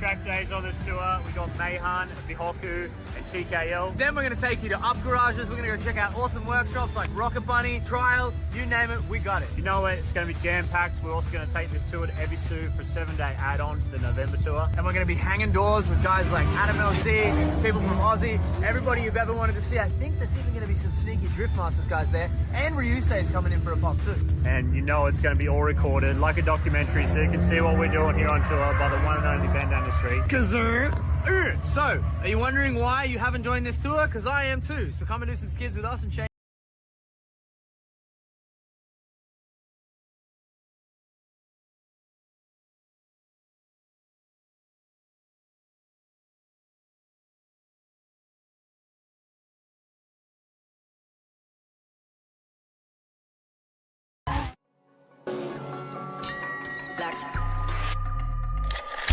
track days on this tour. We got Mayhan, Bihoku, and TKL. Then we're going to take you to up garages. We're going to go check out awesome workshops like Rocket Bunny, Trial, you name it, we got it. You know it, it's going to be jam-packed. We're also going to take this tour to Ebisu for a 7-day add-on to the November tour. And we're going to be hanging doors with guys like Adam LC, people from Aussie, everybody you've ever wanted to see. I think there's even going to be some sneaky Drift Masters guys there. And Ryusei is coming in for a pop too. And you know it's going to be all recorded like a documentary, so you can see what we're doing here on tour by the one and only Ben down the street. So, are you wondering why you haven't joined this tour? Because I am too. So come and do some skids with us and change.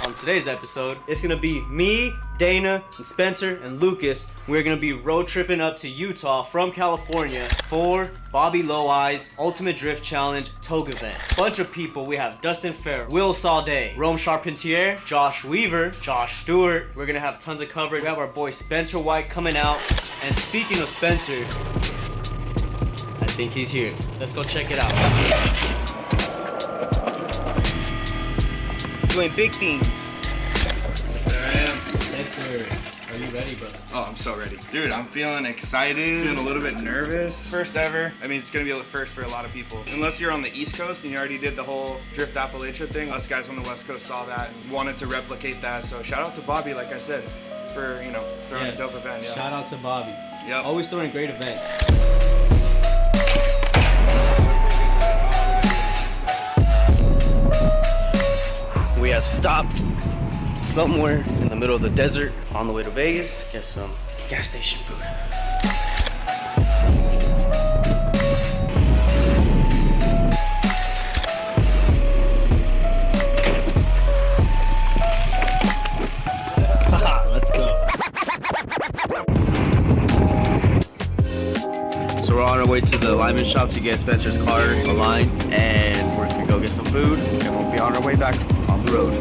On today's episode, it's gonna be me, Dana, and Spencer, and Lucas. We're gonna be road tripping up to Utah from California for Bobby Low Eyes Ultimate Drift Challenge Toga event. Bunch of people. We have Dustin Farrell, Will Salday, Rome Charpentier, Josh Weaver, Josh Stewart. We're gonna have tons of coverage. We have our boy Spencer White coming out. And speaking of Spencer, I think he's here. Let's go check it out. Doing big things. There I am. Spencer, are you ready, brother? Oh, I'm so ready. Dude, I'm feeling excited, feeling a little bit nervous. First ever. I mean, it's gonna be a first for a lot of people. Unless you're on the East Coast and you already did the whole Drift Appalachia thing. Us guys on the West Coast saw that and wanted to replicate that. So shout out to Bobby, like I said, for, you know, throwing a dope event. Yeah. Shout out to Bobby. Yep. Always throwing great events. We have stopped somewhere in the middle of the desert on the way to Vegas. Get some gas station food. Let's go. So we're on our way to the alignment shop to get Spencer's car aligned, and we're gonna go get some food, and we'll be on our way back on the road.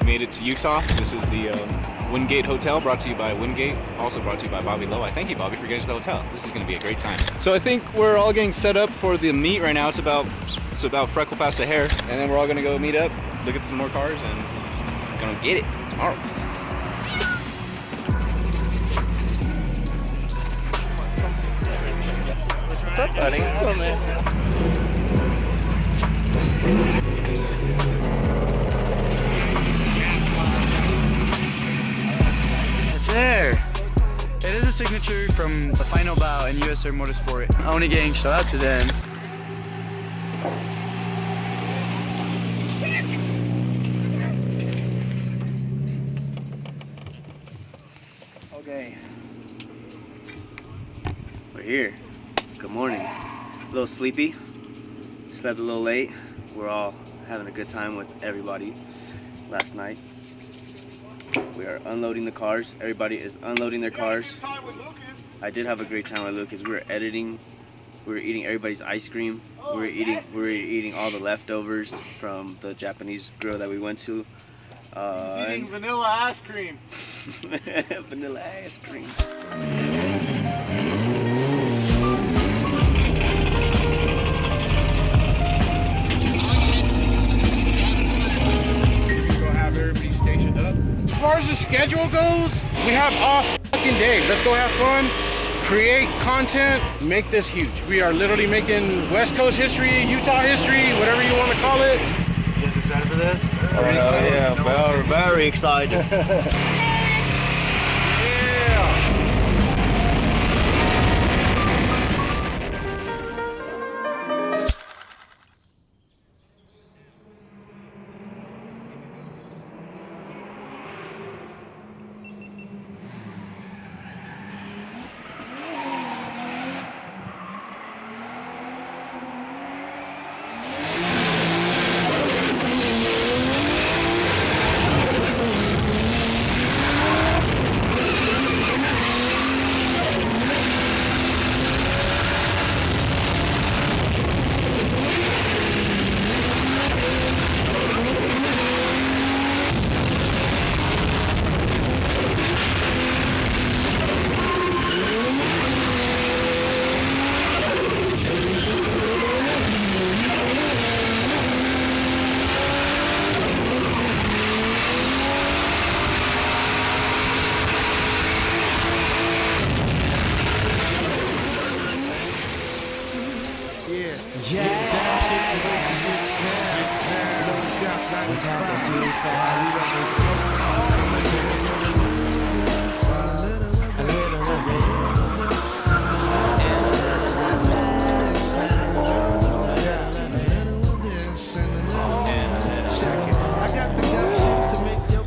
Made it to Utah. This is the Wingate Hotel, brought to you by Wingate, also brought to you by Bobby Low. I thank you, Bobby, for getting to the hotel. This is going to be a great time. So I think we're all getting set up for the meet right now. It's about freckle past the hair, and then we're all going to go meet up, look at some more cars, and gonna get it tomorrow. What's up, buddy? What's up, man? There! It is a signature from the final bout in USR Motorsport. Oni Gang, shout out to them. Okay. We're here. Good morning. A little sleepy. Slept a little late. We're all having a good time with everybody last night. We are unloading the cars. Everybody is unloading their cars. I did have a great time with Lucas. We were editing. We were eating everybody's ice cream. We were eating all the leftovers from the Japanese grill that we went to. He's eating vanilla ice cream. Vanilla ice cream. As far as the schedule goes, we have off fucking day. Let's go have fun, create content, make this huge. We are literally making West Coast history, Utah history, whatever you want to call it. You guys excited for this? Yeah, very excited.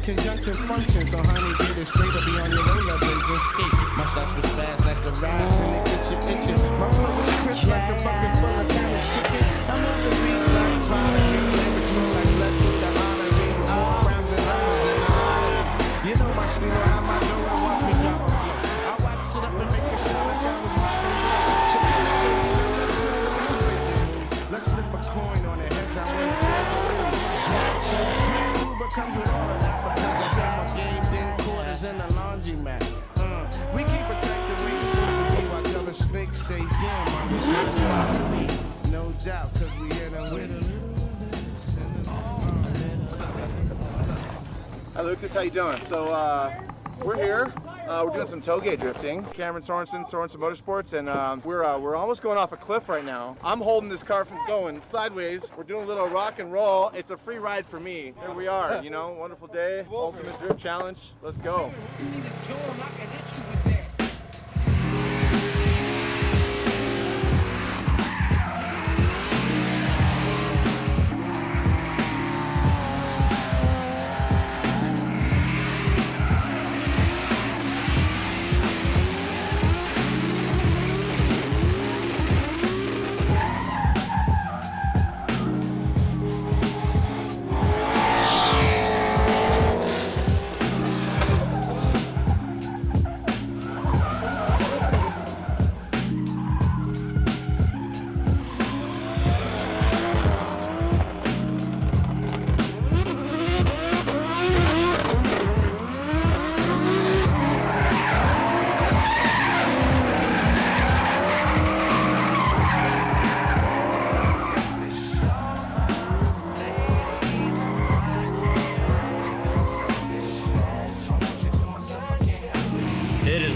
Conjunction function, so honey, get it straight up, be on your roller blade, just skate. My starts was fast like a rise, then it gets you itching. My flow was crisp like a bucket full of Cabbage chicken. I'm on the beat like product, and lyrics flow like blood through the artery, with more rhymes and numbers in the lottery. You know my style, how my dough, and watch me drop a flow. I wax it up and make it sound like I was rocking blow. So come on, baby, now let's put it on the freaking moves. Let's flip a coin on the heads, I win, there's a win. Gotcha, brand new, but come with all of that. In the laundromat. We keep protecting where you're supposed to be while tell the snakes say, damn, are you satisfied with me? No doubt, cause we hit them with a little Hi Lucas, how you doing? So we're here. We're doing some tailgate drifting. Cameron Sorensen Motorsports, and we're almost going off a cliff right now. I'm holding this car from going sideways. We're doing a little rock and roll. It's a free ride for me. Here we are, you know, wonderful day, ultimate drift challenge. Let's go. You need a drone, I can hit you with that.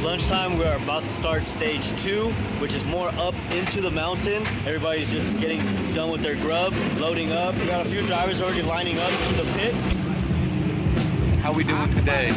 Lunchtime, we are about to start stage 2, which is more up into the mountain. Everybody's just getting done with their grub, loading up. We got a few drivers already lining up to the pit. How we doing today?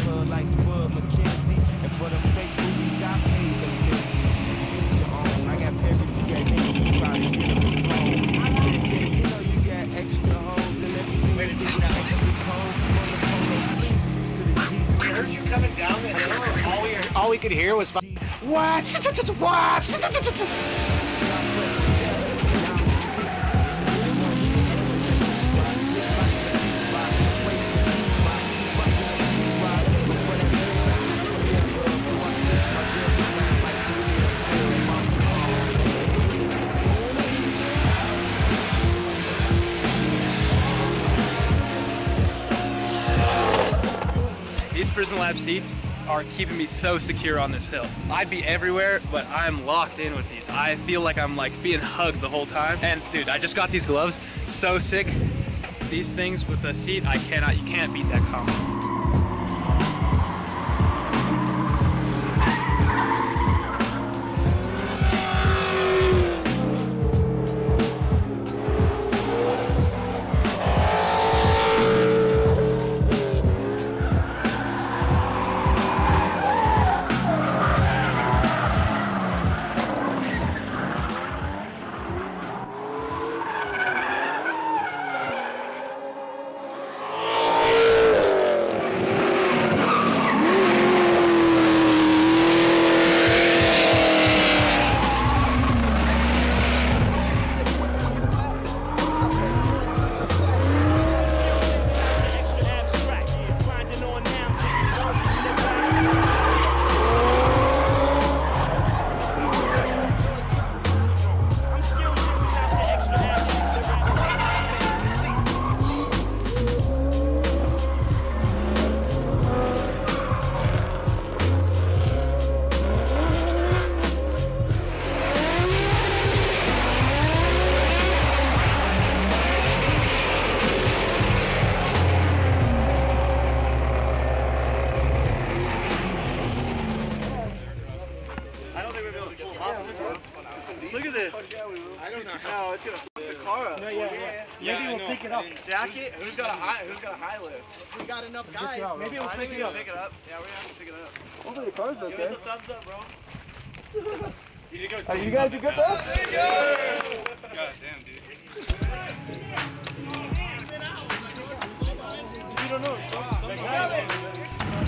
All we could hear was what? These Prison Lab seats are keeping me so secure on this hill. I'd be everywhere, but I'm locked in with these. I feel like I'm like being hugged the whole time. And dude, I just got these gloves, so sick. These things with the seat, you can't beat that combo. borrow. Maybe we'll pick it up. Jacket? Who's got a high lift? We got enough guys. Maybe we'll I pick think it we up. can pick it up. Yeah, we're gonna have to pick it up. Hopefully the car's Give us a thumbs up, bro. Are you guys a good though? God damn, dude.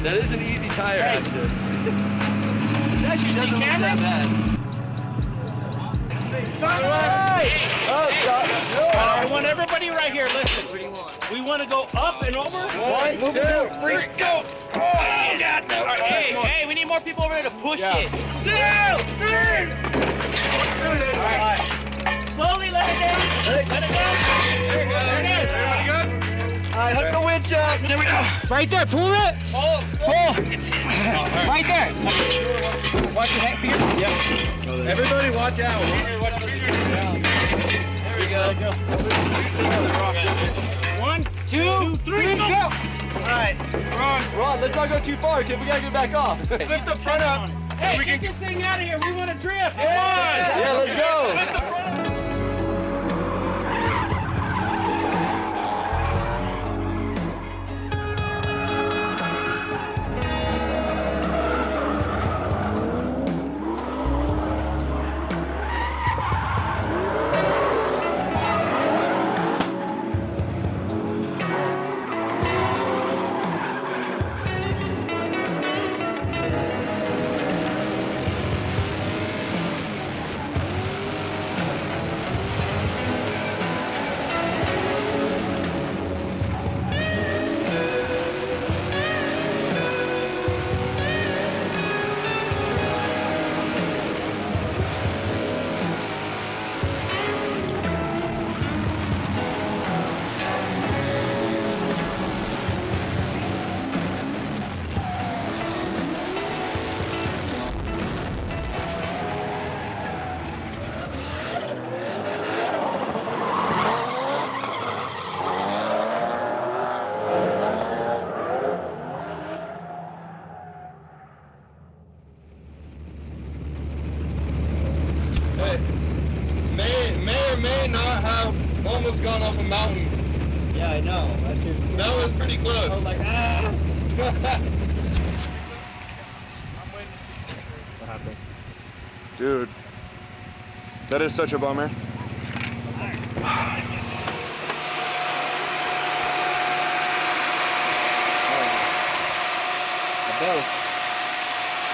That is an easy tire access. It actually doesn't look that bad. I want everybody right here, listen. We want to go up and over. 1, 2, 3, go. Hey, we need more people over there to push it. 2, 3. All right. Slowly let it down. Let it down. There it goes. There it is. Everybody good? All right, hook the winch up. There we go. Right there, pull it. Pull. Right there. Watch your hand here. Yep. Everybody watch out. There we go. 1, 2, 3, go. All right, Ron, let's not go too far, kid. We gotta get back off. Lift the front up. Hey, get this thing out of here. We want to drift. Come on. Yeah, let's go. Lift the front up. May not have almost gone off a mountain. Yeah, I know. That's just. That was pretty close. I was like, ah. What happened? Dude, that is such a bummer.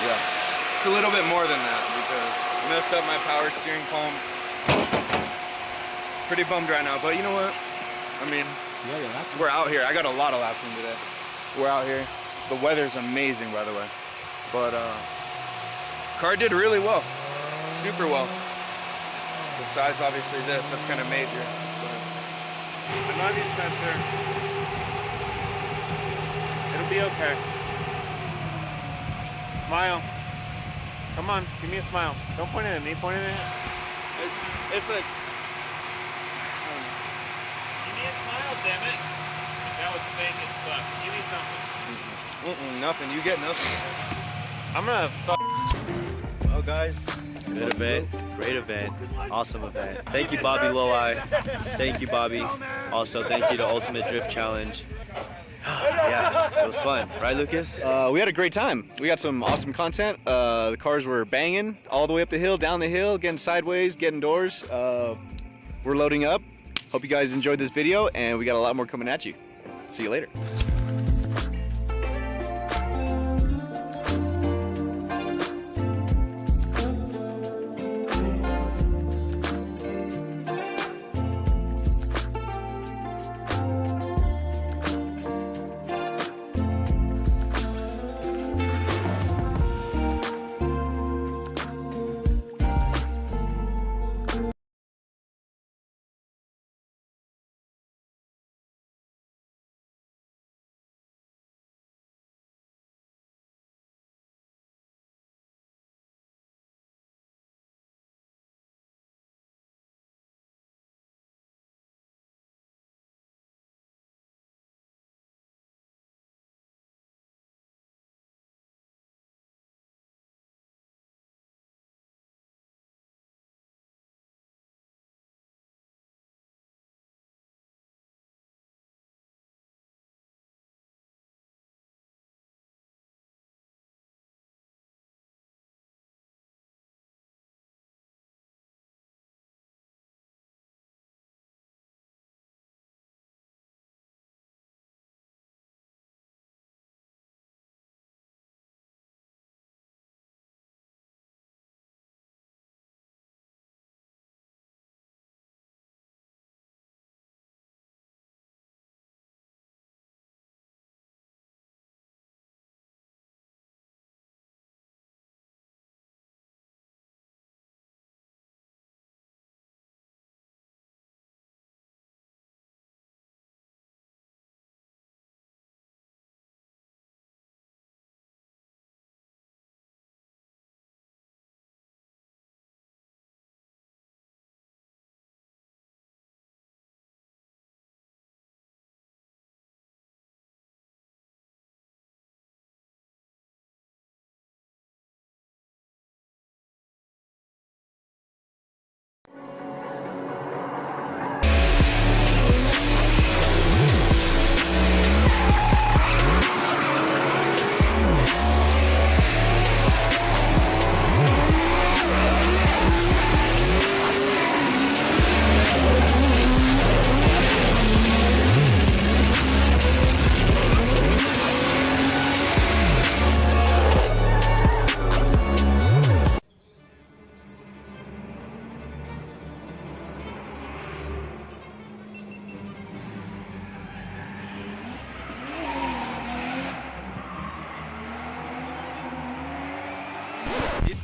Yeah, it's a little bit more than that because I messed up my power steering pump. Pretty bummed right now, but you know what? I mean, we're out here. I got a lot of laps in today. We're out here. The weather's amazing, by the way. But car did really well, super well. Besides obviously this, that's kind of major. I love you, Spencer. It'll be okay. Smile. Come on, give me a smile. Don't point it at me, point it at It's like, Give me a smile, damn it. That was fake as fuck. Give me something. nothing. You get nothing. I'm gonna Well, guys, good event, great event, awesome event. Thank you, Bobby Low-Eye. Thank you, Bobby. Also, thank you to Ultimate Drift Challenge. Yeah, it was fun, right, Lucas? We had a great time. We got some awesome content. The cars were banging all the way up the hill, down the hill, getting sideways, getting doors. We're loading up. Hope you guys enjoyed this video, and we got a lot more coming at you. See you later.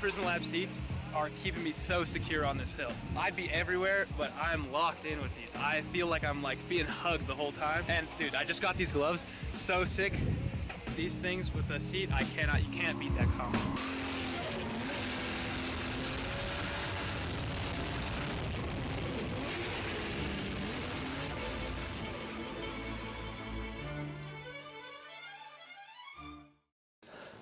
Prison Lab seats are keeping me so secure on this hill. I'd be everywhere, but I'm locked in with these. I feel like I'm like being hugged the whole time. And dude, I just got these gloves, so sick. These things with the seat, you can't beat that combo.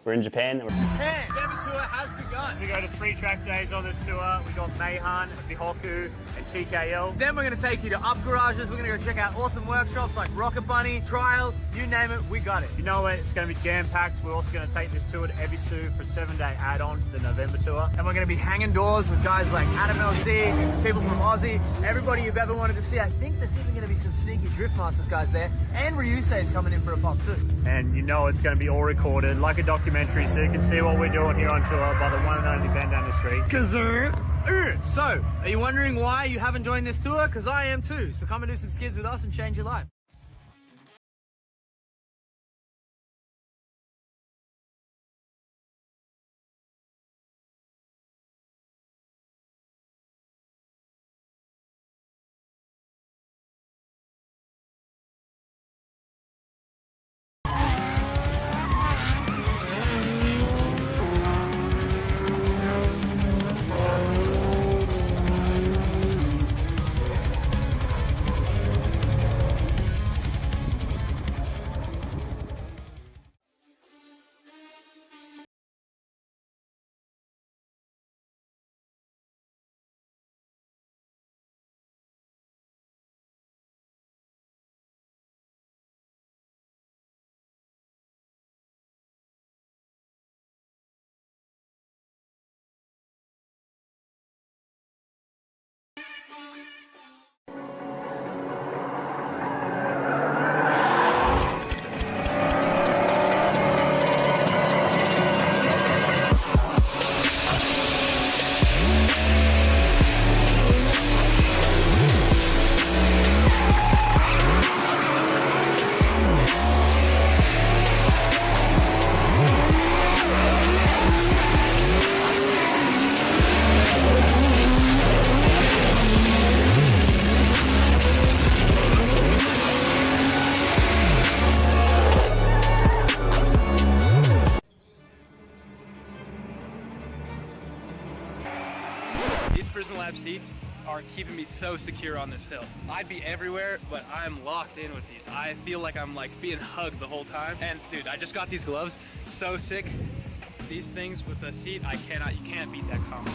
We're in Japan. Hey, Devon tour has begun. We go to 3 track days on this tour. We got Mayhan, Bihoku, and TKL. Then we're going to take you to up garages. We're going to go check out awesome workshops like Rocket Bunny, Trial, you name it, we got it. You know it, it's going to be jam-packed. We're also going to take this tour to Ebisu for a 7-day add-on to the November tour. And we're going to be hanging doors with guys like Adam LC, people from Aussie, everybody you've ever wanted to see. I think there's even going to be some sneaky Drift Masters guys there. And Ryusei's coming in for a pop too. And you know it's going to be all recorded like a documentary, so you can see what we're doing here on tour by the one and only band down the street. So, are you wondering why you haven't joined this tour? Because I am too. So come and do some skids with us and change your life. These Prison Lab seats are keeping me so secure on this hill. I'd be everywhere, but I'm locked in with these. I feel like I'm like being hugged the whole time. And dude, I just got these gloves, so sick. These things with the seat, you can't beat that combo.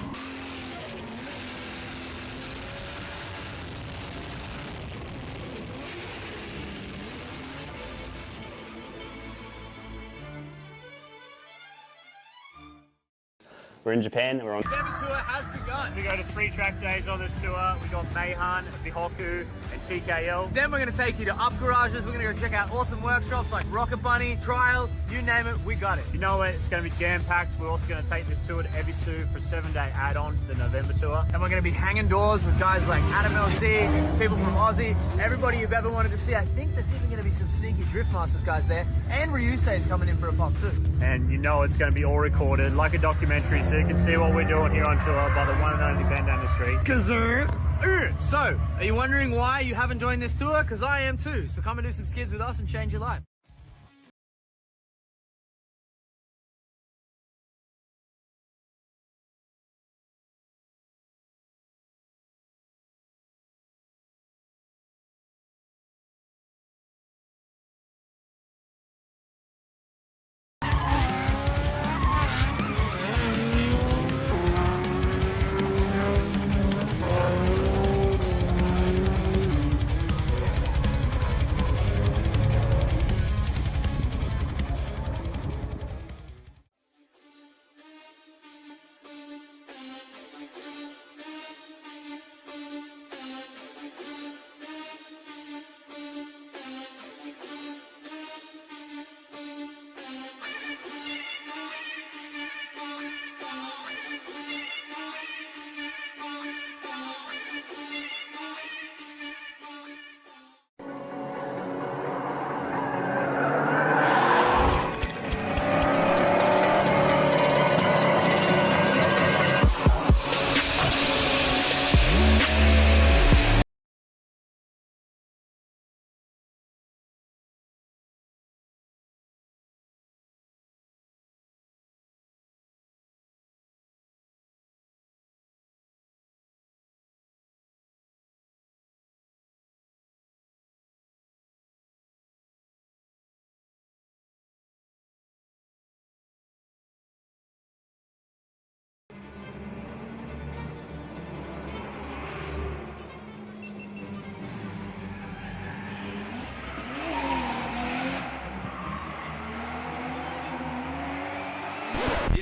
We're in Japan. We're on. Devon tour has begun. We go to 3 track days on this tour. We got Mayhan, Bihoku, and TKL. Then we're going to take you to up garages. We're going to go check out awesome workshops like Rocket Bunny, Trial, you name it, we got it. You know it, it's going to be jam-packed. We're also going to take this tour to Ebisu for a 7-day add-on to the November tour. And we're going to be hanging doors with guys like Adam LC, people from Aussie, everybody you've ever wanted to see. I think there's even going to be some sneaky Drift Masters guys there. And Ryusei's coming in for a pop too. And you know it's going to be all recorded like a documentary, so you can see what we're doing here on tour by the one and only band down the street. So, are you wondering why you haven't joined this tour? Because I am too. So come and do some skids with us and change your life.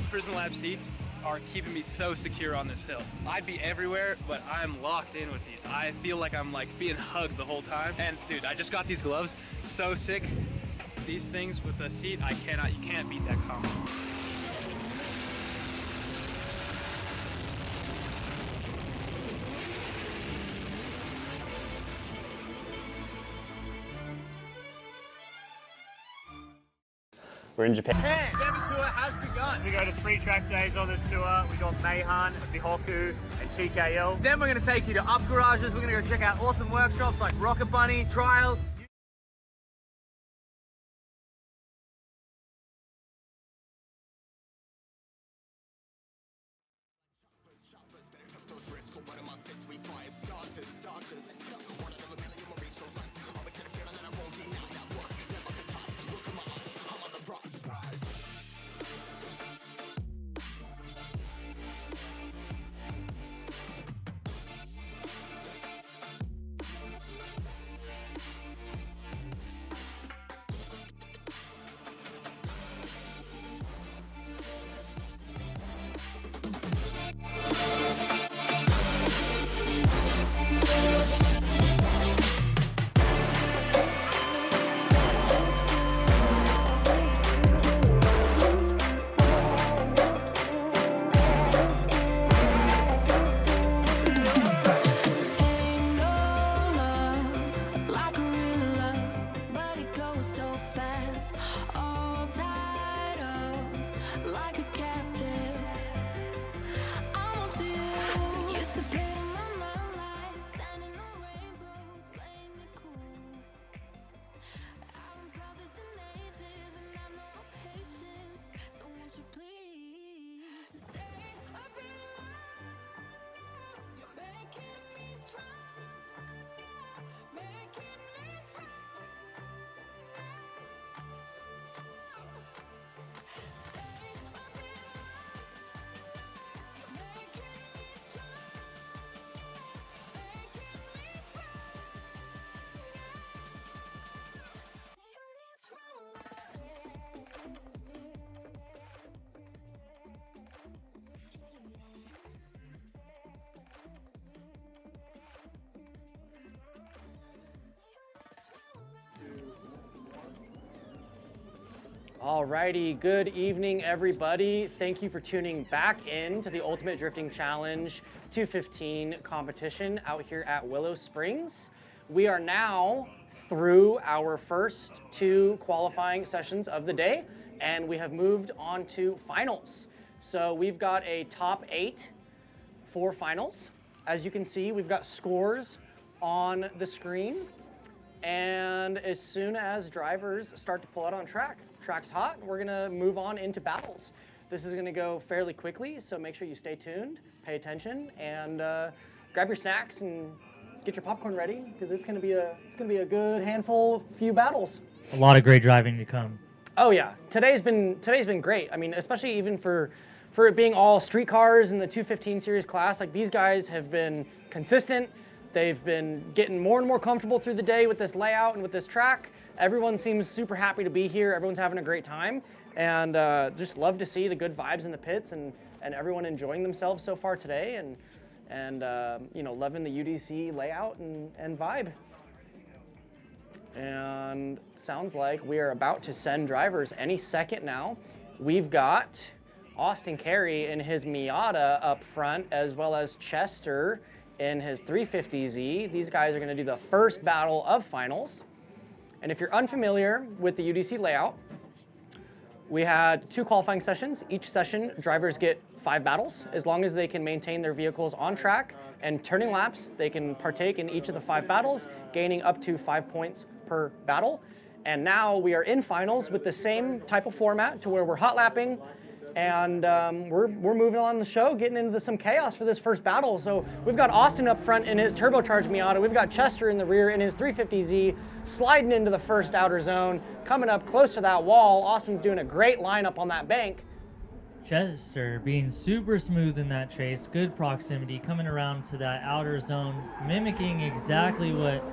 Prison Lab seats are keeping me so secure on this hill. I'd be everywhere, but I'm locked in with these. I feel like I'm like being hugged the whole time. And dude, I just got these gloves, so sick. These things with the seat, you can't beat that combo. We're in Japan. Hey, Devon tour has begun. We go to 3 track days on this tour. We got Mayhan, Bihoku, and TKL. Then we're going to take you to up garages. We're going to go check out awesome workshops like Rocket Bunny, Trial. Alrighty, good evening everybody. Thank you for tuning back in to the Ultimate Drifting Challenge 215 competition out here at Willow Springs. We are now through our first 2 qualifying sessions of the day, and we have moved on to finals. So we've got a top 8 for finals. As you can see, we've got scores on the screen. And as soon as drivers start to pull out on track's hot, we're gonna move on into battles. This is gonna go fairly quickly, so make sure you stay tuned, pay attention, and grab your snacks and get your popcorn ready, because it's gonna be a good handful, few battles. A lot of great driving to come. Oh yeah, today's been great. I mean, especially even for it being all street cars in the 215 series class. Like, these guys have been consistent. They've been getting more and more comfortable through the day with this layout and with this track. Everyone seems super happy to be here. Everyone's having a great time, and just love to see the good vibes in the pits and everyone enjoying themselves so far today, and you know, loving the UDC layout and vibe. And sounds like we are about to send drivers any second now. We've got Austin Carey in his Miata up front, as well as Chester in his 350Z. These guys are gonna do the first battle of finals. And if you're unfamiliar with the UDC layout, we had 2 qualifying sessions. Each session, drivers get 5 battles. As long as they can maintain their vehicles on track and turning laps, they can partake in each of the 5 battles, gaining up to 5 points per battle. And now we are in finals with the same type of format, to where we're hot lapping, and we're moving on the show, getting into some chaos for this first battle. So we've got Austin up front in his turbocharged Miata. We've got Chester in the rear in his 350Z, sliding into the first outer zone, coming up close to that wall. Austin's doing a great lineup on that bank. Chester being super smooth in that chase, good proximity, coming around to that outer zone, mimicking exactly what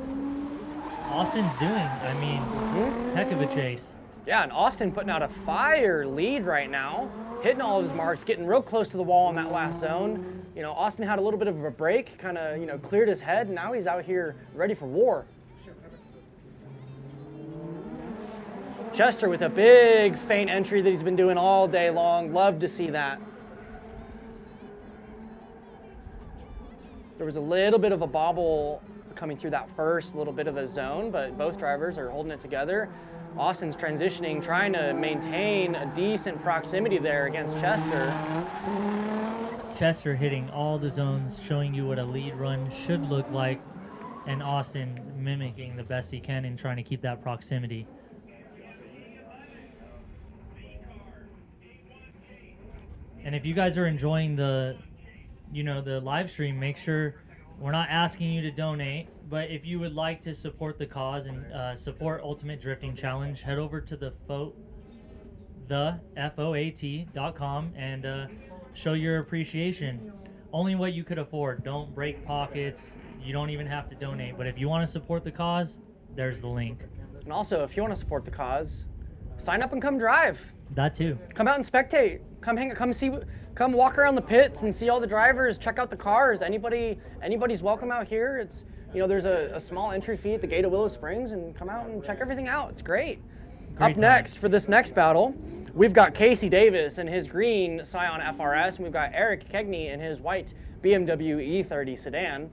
Austin's doing. I mean, heck of a chase. Yeah, and Austin putting out a fire lead right now, hitting all of his marks, getting real close to the wall in that last zone. You know, Austin had a little bit of a break, kind of, you know, cleared his head, and now he's out here ready for war. Chester with a big feint entry that he's been doing all day long. Love to see that. There was a little bit of a bobble coming through that first little bit of the zone, but both drivers are holding it together. Austin's transitioning, trying to maintain a decent proximity there against Chester. Chester hitting all the zones, showing you what a lead run should look like, and Austin mimicking the best he can in trying to keep that proximity. And if you guys are enjoying the live stream, make sure, we're not asking you to donate, but if you would like to support the cause and support Ultimate Drifting Challenge, head over to the FOAT.com and show your appreciation. Only what you could afford. Don't break pockets. You don't even have to donate. But if you want to support the cause, there's the link. And also, if you want to support the cause, sign up and come drive. That too. Come out and spectate. Come walk around the pits and see all the drivers. Check out the cars. Anybody's welcome out here. It's, you know, there's a small entry fee at the gate of Willow Springs, and come out and check everything out. It's great. Up next for this next battle, we've got Casey Davis in his green Scion FRS, and we've got Eric Kegney in his white BMW E30 sedan.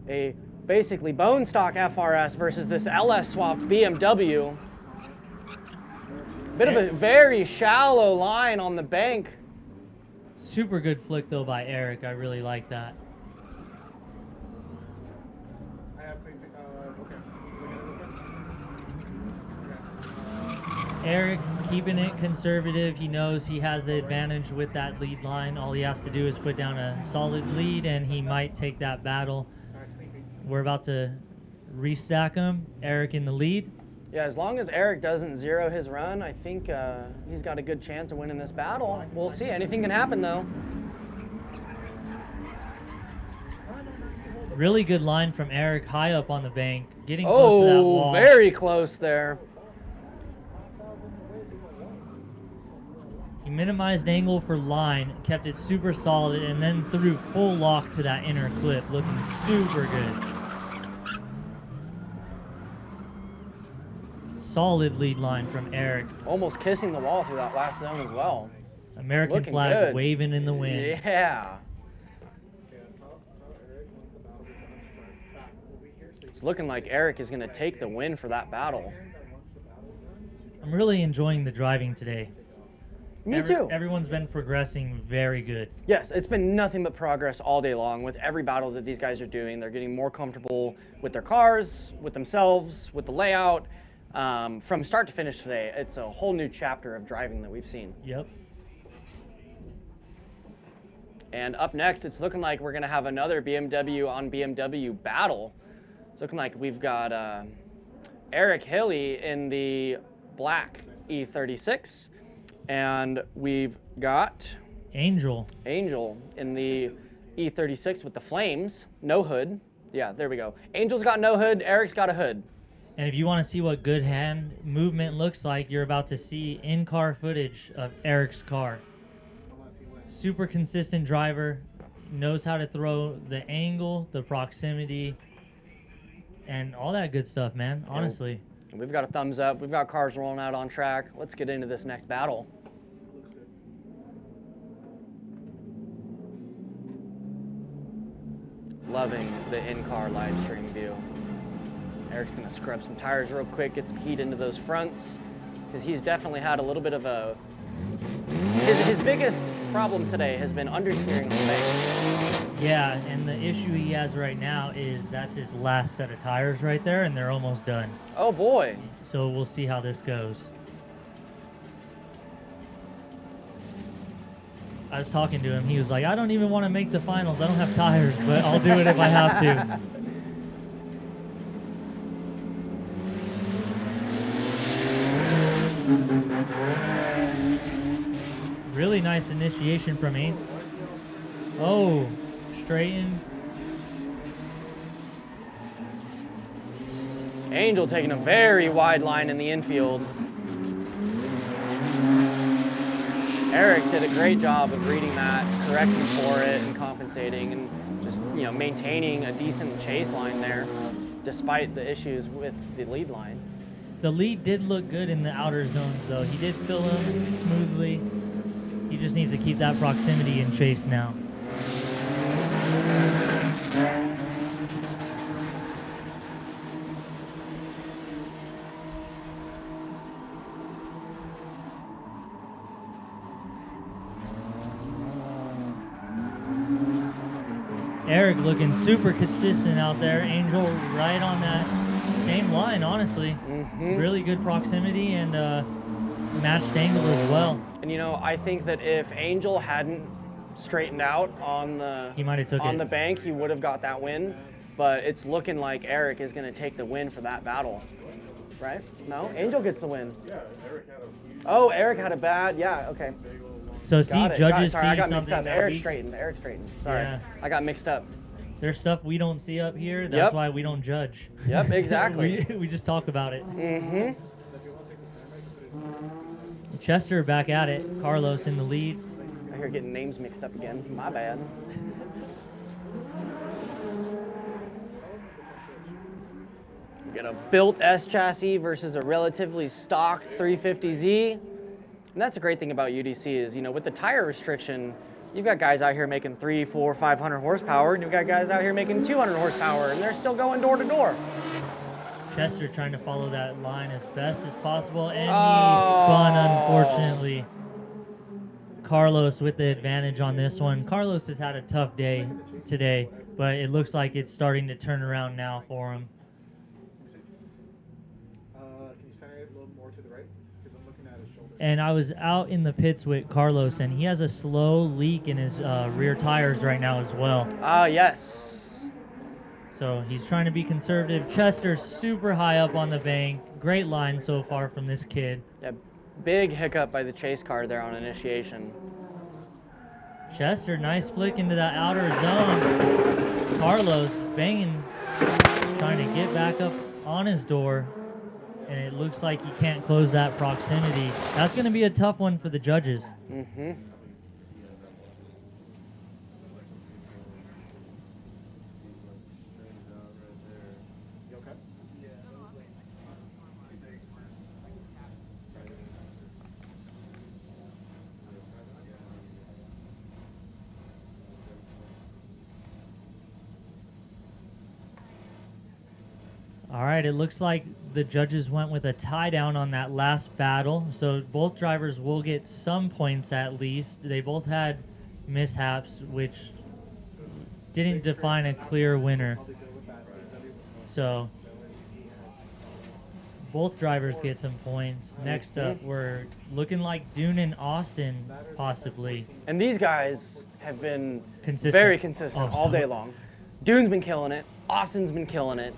A basically bone stock FRS versus this LS swapped BMW. Bit of a very shallow line on the bank. Super good flick though by Eric. I really like that. Eric keeping it conservative. He knows he has the advantage with that lead line. All he has to do is put down a solid lead and he might take that battle. We're about to restack him. Eric in the lead. Yeah, as long as Eric doesn't zero his run, I think he's got a good chance of winning this battle. We'll see. Anything can happen, though. Really good line from Eric, high up on the bank, getting close to that wall. Oh, very close there. He minimized angle for line, kept it super solid, and then threw full lock to that inner clip, looking super good. Solid lead line from Eric. Almost kissing the wall through that last zone as well. American Looking flag good. waving in the wind. Yeah. It's looking like Eric is going to take the win for that battle. I'm really enjoying the driving today. Me too. Everyone's been progressing very good. Yes, it's been nothing but progress all day long with every battle that these guys are doing. They're getting more comfortable with their cars, with themselves, with the layout. From start to finish today, it's a whole new chapter of driving that we've seen. Yep. And up next, it's looking like we're going to have another BMW on BMW battle. It's looking like we've got Eric Hilly in the black E36, and we've got Angel in the E36 with the flames, no hood. Yeah, there we go. Angel's got no hood, Eric's got a hood. And if you want to see what good hand movement looks like, you're about to see in-car footage of Eric's car. Super consistent driver, knows how to throw the angle, the proximity, and all that good stuff, man, honestly. And we've got a thumbs up. We've got cars rolling out on track. Let's get into this next battle. Loving the in-car live stream view. Eric's gonna scrub some tires real quick, get some heat into those fronts, because he's definitely had a little bit of a... His biggest problem today has been understeering the bank. Yeah, and the issue he has right now is that's his last set of tires right there, and they're almost done. Oh boy. So we'll see how this goes. I was talking to him, he was like, I don't even want to make the finals, I don't have tires, but I'll do it if I have to. Really nice initiation from me. Oh, straighten. Angel taking a very wide line in the infield. Eric did a great job of reading that, correcting for it, and compensating, and just, you know, maintaining a decent chase line there, despite the issues with the lead line. The lead did look good in the outer zones, though. He did fill them smoothly. He just needs to keep that proximity in chase now. Eric looking super consistent out there. Angel right on that same line, honestly. Really good proximity and matched angle as well. And you know, I think that if Angel hadn't straightened out on the He might have took it. the bank, he would have got that win. But it's looking like Eric is going to take the win for that battle, right? No, Angel gets the win. Yeah, Eric had a. Oh, Eric had a bad. Yeah, okay. So see, judges Sorry, I see got mixed something up. that Eric we, straightened. Sorry, Yeah. I got mixed up. there's stuff we don't see up here. That's why we don't judge. Yep, exactly. we just talk about it. Chester back at it. Carlos in the lead. I hear getting names mixed up again. My bad. We got a built S chassis versus a relatively stock 350Z. And that's the great thing about UDC is, you know, with the tire restriction, you've got guys out here making 300, 400, 500 horsepower, and you've got guys out here making 200 horsepower, and they're still going door to door. Chester trying to follow that line as best as possible, and he spun, unfortunately. Carlos with the advantage on this one. Carlos has had a tough day today, but it looks like it's starting to turn around now for him. Can you center it a little more to the right? Because I'm looking at his shoulder. And I was out in the pits with Carlos, and he has a slow leak in his rear tires right now as well. Yes. So he's trying to be conservative. Chester's super high up on the bank. Great line so far from this kid. Yeah, big hiccup by the chase car there on initiation. Chester, nice flick into that outer zone. Carlos banging, trying to get back up on his door. And it looks like he can't close that proximity. That's going to be a tough one for the judges. All right, it looks like the judges went with a tie down on that last battle. So both drivers will get some points at least. They both had mishaps, which didn't define a clear winner. So both drivers get some points. Next up, we're looking like Dune and Austin, possibly. And these guys have been Consistent. very consistent all so- day long. Dune's been killing it. Austin's been killing it.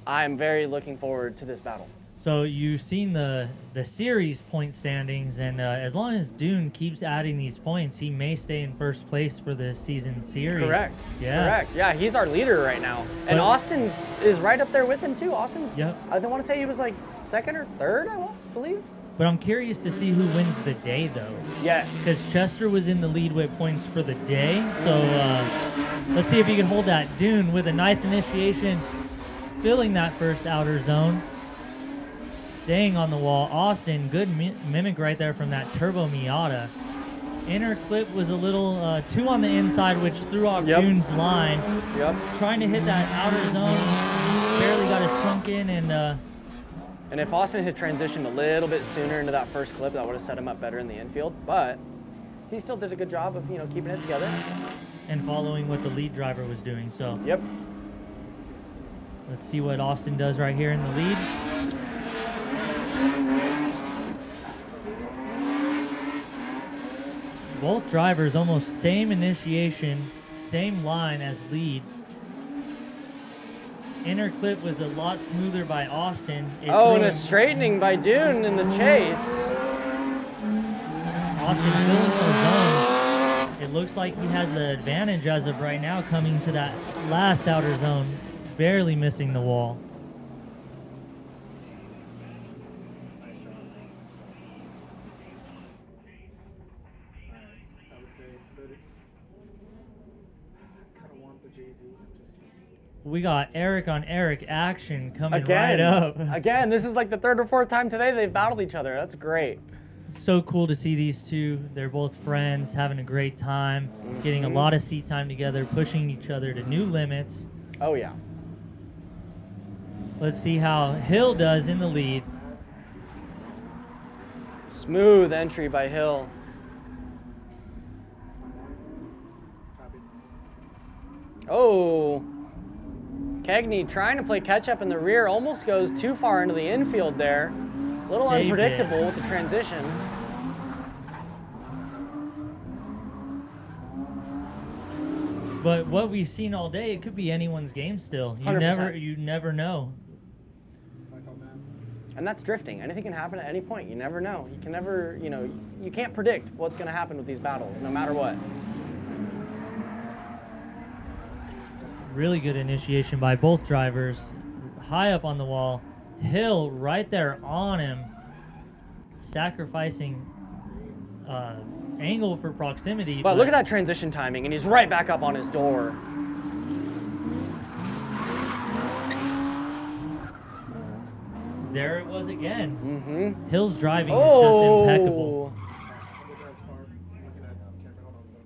I'm very looking forward to this battle. So you've seen the series point standings, and as long as Dune keeps adding these points, he may stay in first place for the season series. Correct. Yeah. Correct. Yeah, he's our leader right now. And Austin's is right up there with him too. Austin's, Yep. I want to say he was like second or third, I believe. But I'm curious to see who wins the day, though. Yes. Because Chester was in the lead with points for the day. So let's see if he can hold that. Dune with a nice initiation, filling that first outer zone. Staying on the wall. Austin, good mimic right there from that Turbo Miata. Inner clip was a little too on the inside, which threw off Dune's line. Trying to hit that outer zone. Barely got his trunk in, and if Austin had transitioned a little bit sooner into that first clip, that would have set him up better in the infield. But he still did a good job of, you know, keeping it together. and following what the lead driver was doing. So yep. Let's see what Austin does right here in the lead. Both drivers almost same initiation, same line as lead. Inner clip was a lot smoother by Austin. And a straightening by Dune in the chase. Austin filling the zone. It looks like he has the advantage as of right now, coming to that last outer zone, barely missing the wall. we got Eric on Eric action coming Again, right up. again, this is like the 3rd or 4th time today they've battled each other. That's great. So cool to see these two. They're both friends, having a great time, getting a lot of seat time together, pushing each other to new limits. Oh, yeah. Let's see how Hill does in the lead. Smooth entry by Hill. Oh, Kegney trying to play catch up in the rear, almost goes too far into the infield there. A little Saved unpredictable it. with the transition. But what we've seen all day, it could be anyone's game still. You 100%. you never know. And that's drifting. Anything can happen at any point. You never know. You can never, you can't predict what's going to happen with these battles, no matter what. Really good initiation by both drivers. High up on the wall. Hill right there on him. Sacrificing angle for proximity. But look at that transition timing, and he's right back up on his door. There it was again. Mm-hmm. Hill's driving is just impeccable.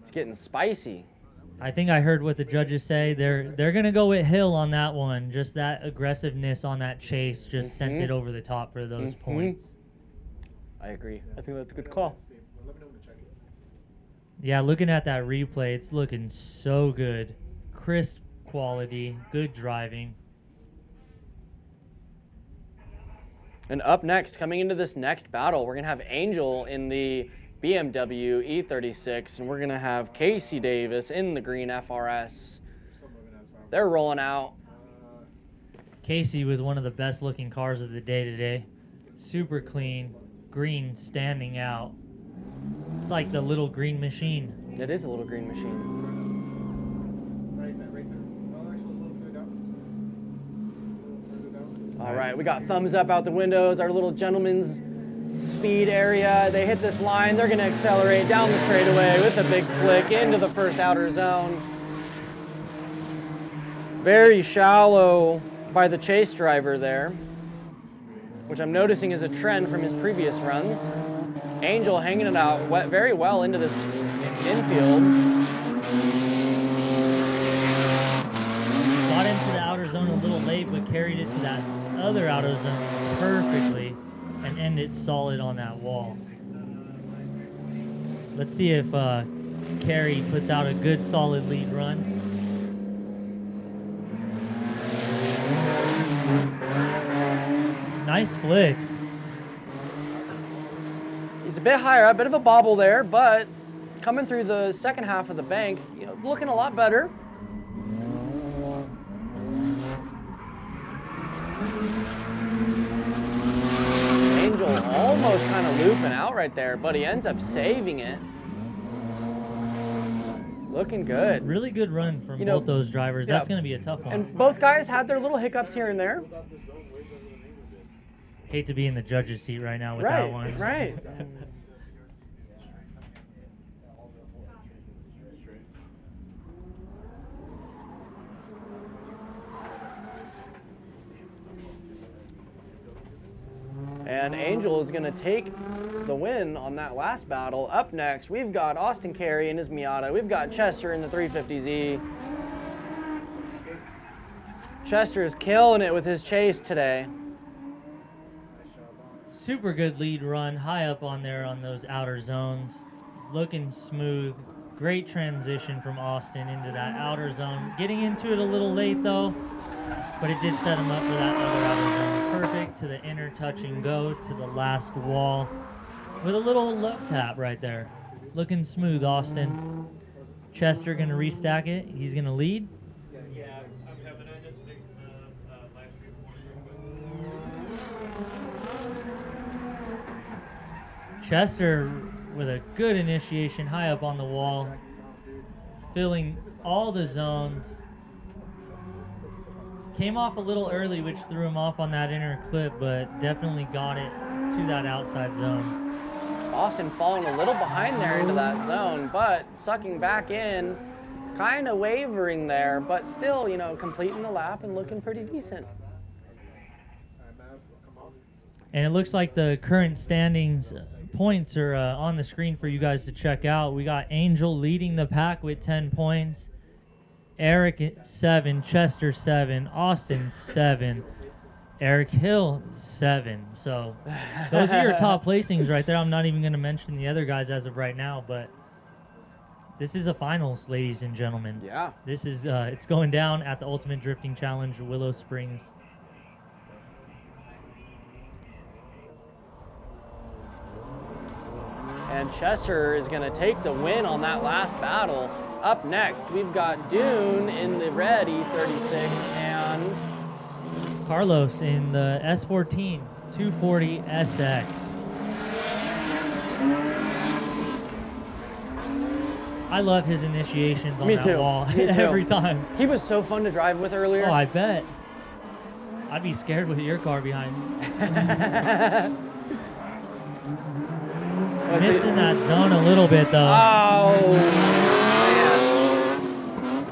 It's getting spicy. I think I heard what the judges say. They're gonna go with Hill on that one. Just that aggressiveness on that chase just sent it over the top for those points. I agree. I think that's a good call. Yeah, looking at that replay, it's looking so good. Crisp quality, good driving. And up next, coming into this next battle, we're going to have Angel in the BMW E36, and we're going to have Casey Davis in the green FRS. They're rolling out. Casey with one of the best looking cars of the day today. Super clean, green standing out. It's like the little green machine. It is a little green machine. Right there. Oh, actually, a little further down. All right, we got thumbs up out the windows, our little gentleman's speed area. They hit this line, they're gonna accelerate down the straightaway with a big flick into the first outer zone. Very shallow by the chase driver there, which I'm noticing is a trend from his previous runs. Angel hanging it out very well into this infield. Got into the outer zone a little late, but carried it to that other outer zone perfectly and ended solid on that wall. Let's see if Carey puts out a good solid lead run. Nice flick. He's a bit higher, a bit of a bobble there, but coming through the second half of the bank, looking a lot better. Angel almost kind of looping out right there, but he ends up saving it. Looking good. Really good run from both those drivers. Yeah. That's going to be a tough one. And both guys had their little hiccups here and there. Hate to be in the judge's seat right now with that one. Right. And Angel is going to take the win on that last battle. Up next, we've got Austin Carey in his Miata. We've got Chester in the 350Z. Chester is killing it with his chase today. Super good lead run, high up on there on those outer zones. Looking smooth. Great transition from Austin into that outer zone. Getting into it a little late though, but it did set him up for that other outer zone. Perfect to the inner touch and go to the last wall with a little love tap right there. Looking smooth, Austin. Chester gonna restack it. He's gonna lead. Yeah, I'm having I just fixed the live stream Chester with a good initiation, high up on the wall, filling all the zones. Came off a little early, which threw him off on that inner clip, but definitely got it to that outside zone. Austin falling a little behind there into that zone, but sucking back in, kind of wavering there, but still, you know, completing the lap and looking pretty decent. And it looks like the current standings points are on the screen for you guys to check out. We got Angel leading the pack with 10 points. Eric at 7, Chester 7, Austin 7, Eric Hill 7. So those are your top placings right there. I'm not even going to mention the other guys as of right now, but this is a finals, ladies and gentlemen. Yeah. This is it's going down at the Ultimate Drifting Challenge, Willow Springs. And Chester is going to take the win on that last battle. Up next, we've got Dune in the red E36 and Carlos in the S14 240 SX. I love his initiations on Me that too. wall Me too. every time. He was so fun to drive with earlier. Oh, I bet. I'd be scared with your car behind. Missing that zone a little bit though. Oh, man.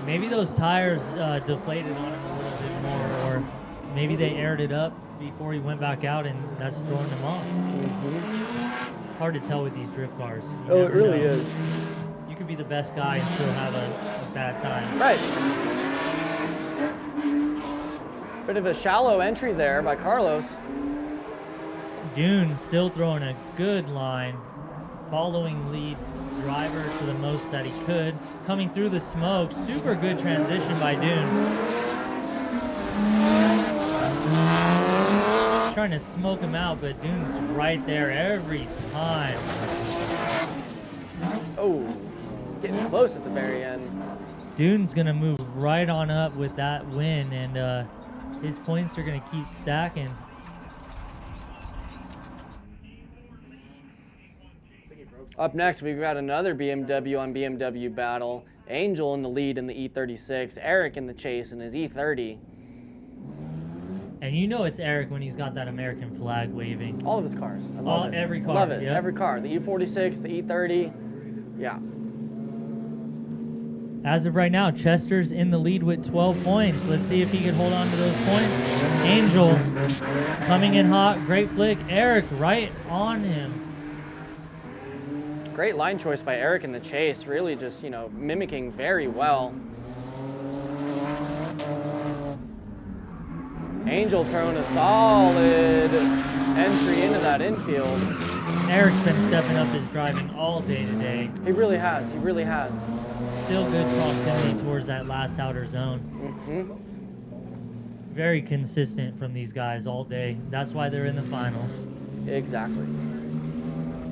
Maybe those tires deflated on him a little bit more, or maybe they aired it up before he went back out and that's throwing him off. Mm-hmm. It's hard to tell with these drift cars. Oh, it really is. You could be the best guy and still have a bad time. Right. Bit of a shallow entry there by Carlos. Dune still throwing a good line, following lead driver to the most that he could. Coming through the smoke, super good transition by Dune. Trying to smoke him out, but Dune's right there every time. Oh, getting close at the very end. Dune's gonna move right on up with that win, and his points are gonna keep stacking. Up next, we've got another BMW on BMW battle. Angel in the lead in the E36, Eric in the chase in his E30. And you know it's Eric when he's got that American flag waving. All of his cars. I love it. Every car. Love it. Yep. Every car. The E46, the E30. Yeah. As of right now, Chester's in the lead with 12 points. Let's see if he can hold on to those points. Angel coming in hot. Great flick. Eric right on him. Great line choice by Eric in the chase. Really just, you know, mimicking very well. Angel throwing a solid entry into that infield. Eric's been stepping up his driving all day today. He really has. He really has. Still good proximity towards that last outer zone. Mm-hmm. Very consistent from these guys all day. That's why they're in the finals. Exactly.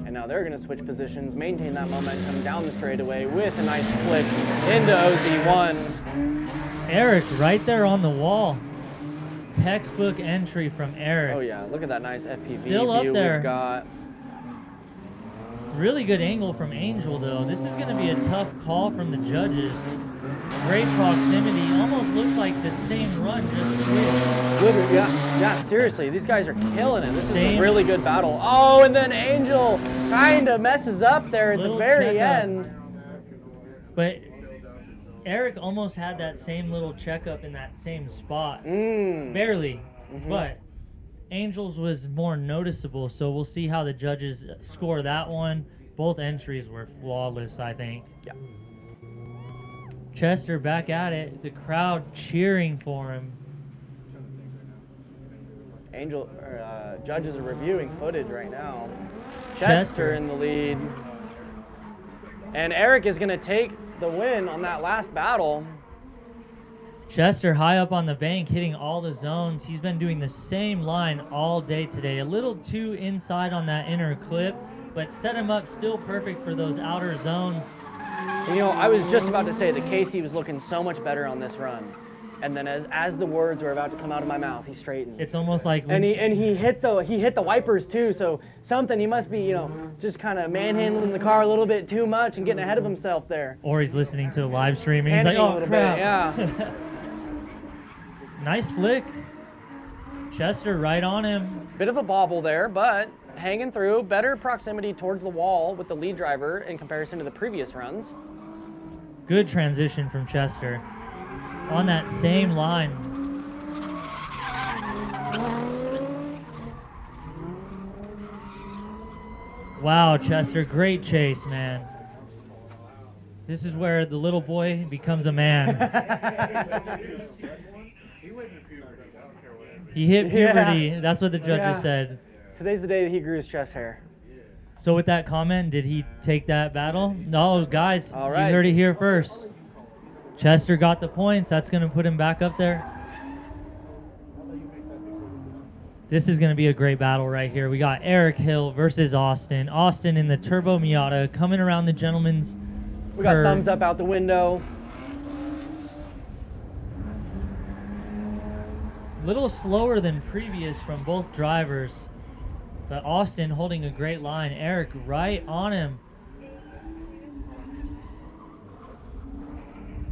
And now they're going to switch positions, maintain that momentum down the straightaway with a nice flick into OZ1. Eric right there on the wall. Textbook entry from Eric. Oh yeah, look at that nice FPV Still up view there. we've got. Really good angle from Angel though. This is going to be a tough call from the judges. Great proximity. Almost looks like the same run, just switched. Literally, yeah, seriously, these guys are killing it. This is a really good battle. Oh, and then Angel kind of messes up there at the very end. But Eric almost had that same little checkup in that same spot. Barely, but Angel's was more noticeable, so we'll see how the judges score that one. Both entries were flawless, I think. Yeah. Chester back at it, the crowd cheering for him. Angel, judges are reviewing footage right now. Chester in the lead. And Eric is going to take the win on that last battle. Chester high up on the bank, hitting all the zones. He's been doing the same line all day today. A little too inside on that inner clip, but set him up still perfect for those outer zones. You know, I was just about to say that Casey was looking so much better on this run. And then as the words were about to come out of my mouth, he straightens. It's almost like and he hit the wipers too, so something he must be, you know, just kind of manhandling the car a little bit too much and getting ahead of himself there. Or he's listening to the live stream and he's like, Panicking oh, a little crap. bit, yeah. Nice flick. Chester right on him. Bit of a bobble there, but hanging through. Better proximity towards the wall with the lead driver in comparison to the previous runs. Good transition from Chester. On that same line. Wow, Chester, great chase, man. This is where the little boy becomes a man. He hit puberty. Yeah. That's what the judges Yeah. said. Today's the day that he grew his chest hair. So with that comment, did he take that battle? No, guys, All right. you heard it here first. Chester got the points. That's going to put him back up there. This is going to be a great battle right here. We got Eric Hill versus Austin. Austin in the Turbo Miata coming around the gentleman's. We got thumbs up out the window. Little slower than previous from both drivers, but Austin holding a great line. Eric right on him.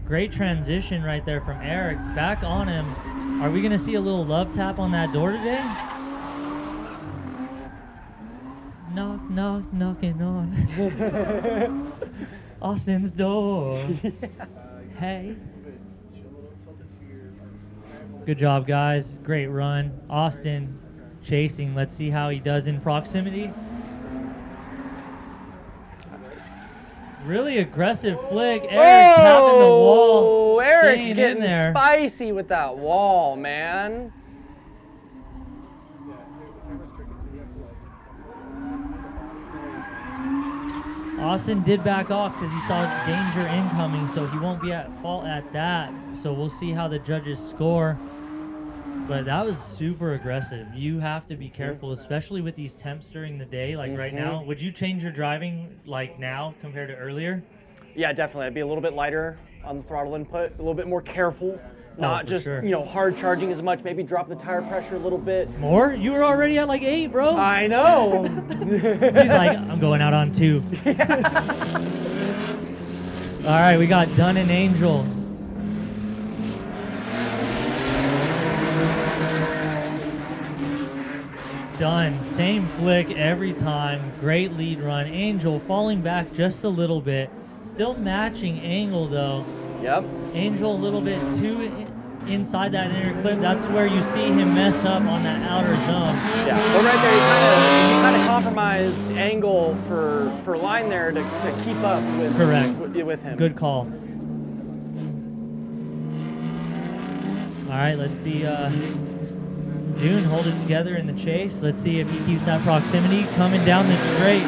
Great transition right there from Eric. Back on him. Are we going to see a little love tap on that door today? Knock, knock, knocking on Austin's door. Hey. Good job, guys. Great run. Austin chasing. Let's see how he does in proximity. Really aggressive flick. Eric tapping the wall. Eric's staying getting in there. spicy with that wall, man. Austin did back off because he saw danger incoming, so he won't be at fault at that. So we'll see how the judges score. But that was super aggressive. You have to be careful, especially with these temps during the day, like right now. Would you change your driving like now compared to earlier? Yeah, definitely. I'd be a little bit lighter on the throttle input, a little bit more careful. Not for just, sure. hard charging as much, maybe drop the tire pressure a little bit. More? You were already at like 8, bro. I know. He's like, I'm going out on 2. All right, we got Dunn and Angel. Dunn, same flick every time. Great lead run. Angel falling back just a little bit. Still matching angle though. Yep. Angel a little bit too inside that inner clip. That's where you see him mess up on that outer zone. Yeah, but right there, he kind of compromised angle for line there to keep up with Correct. with him. Good call. All right, let's see Dune hold it together in the chase. Let's see if he keeps that proximity coming down the straight.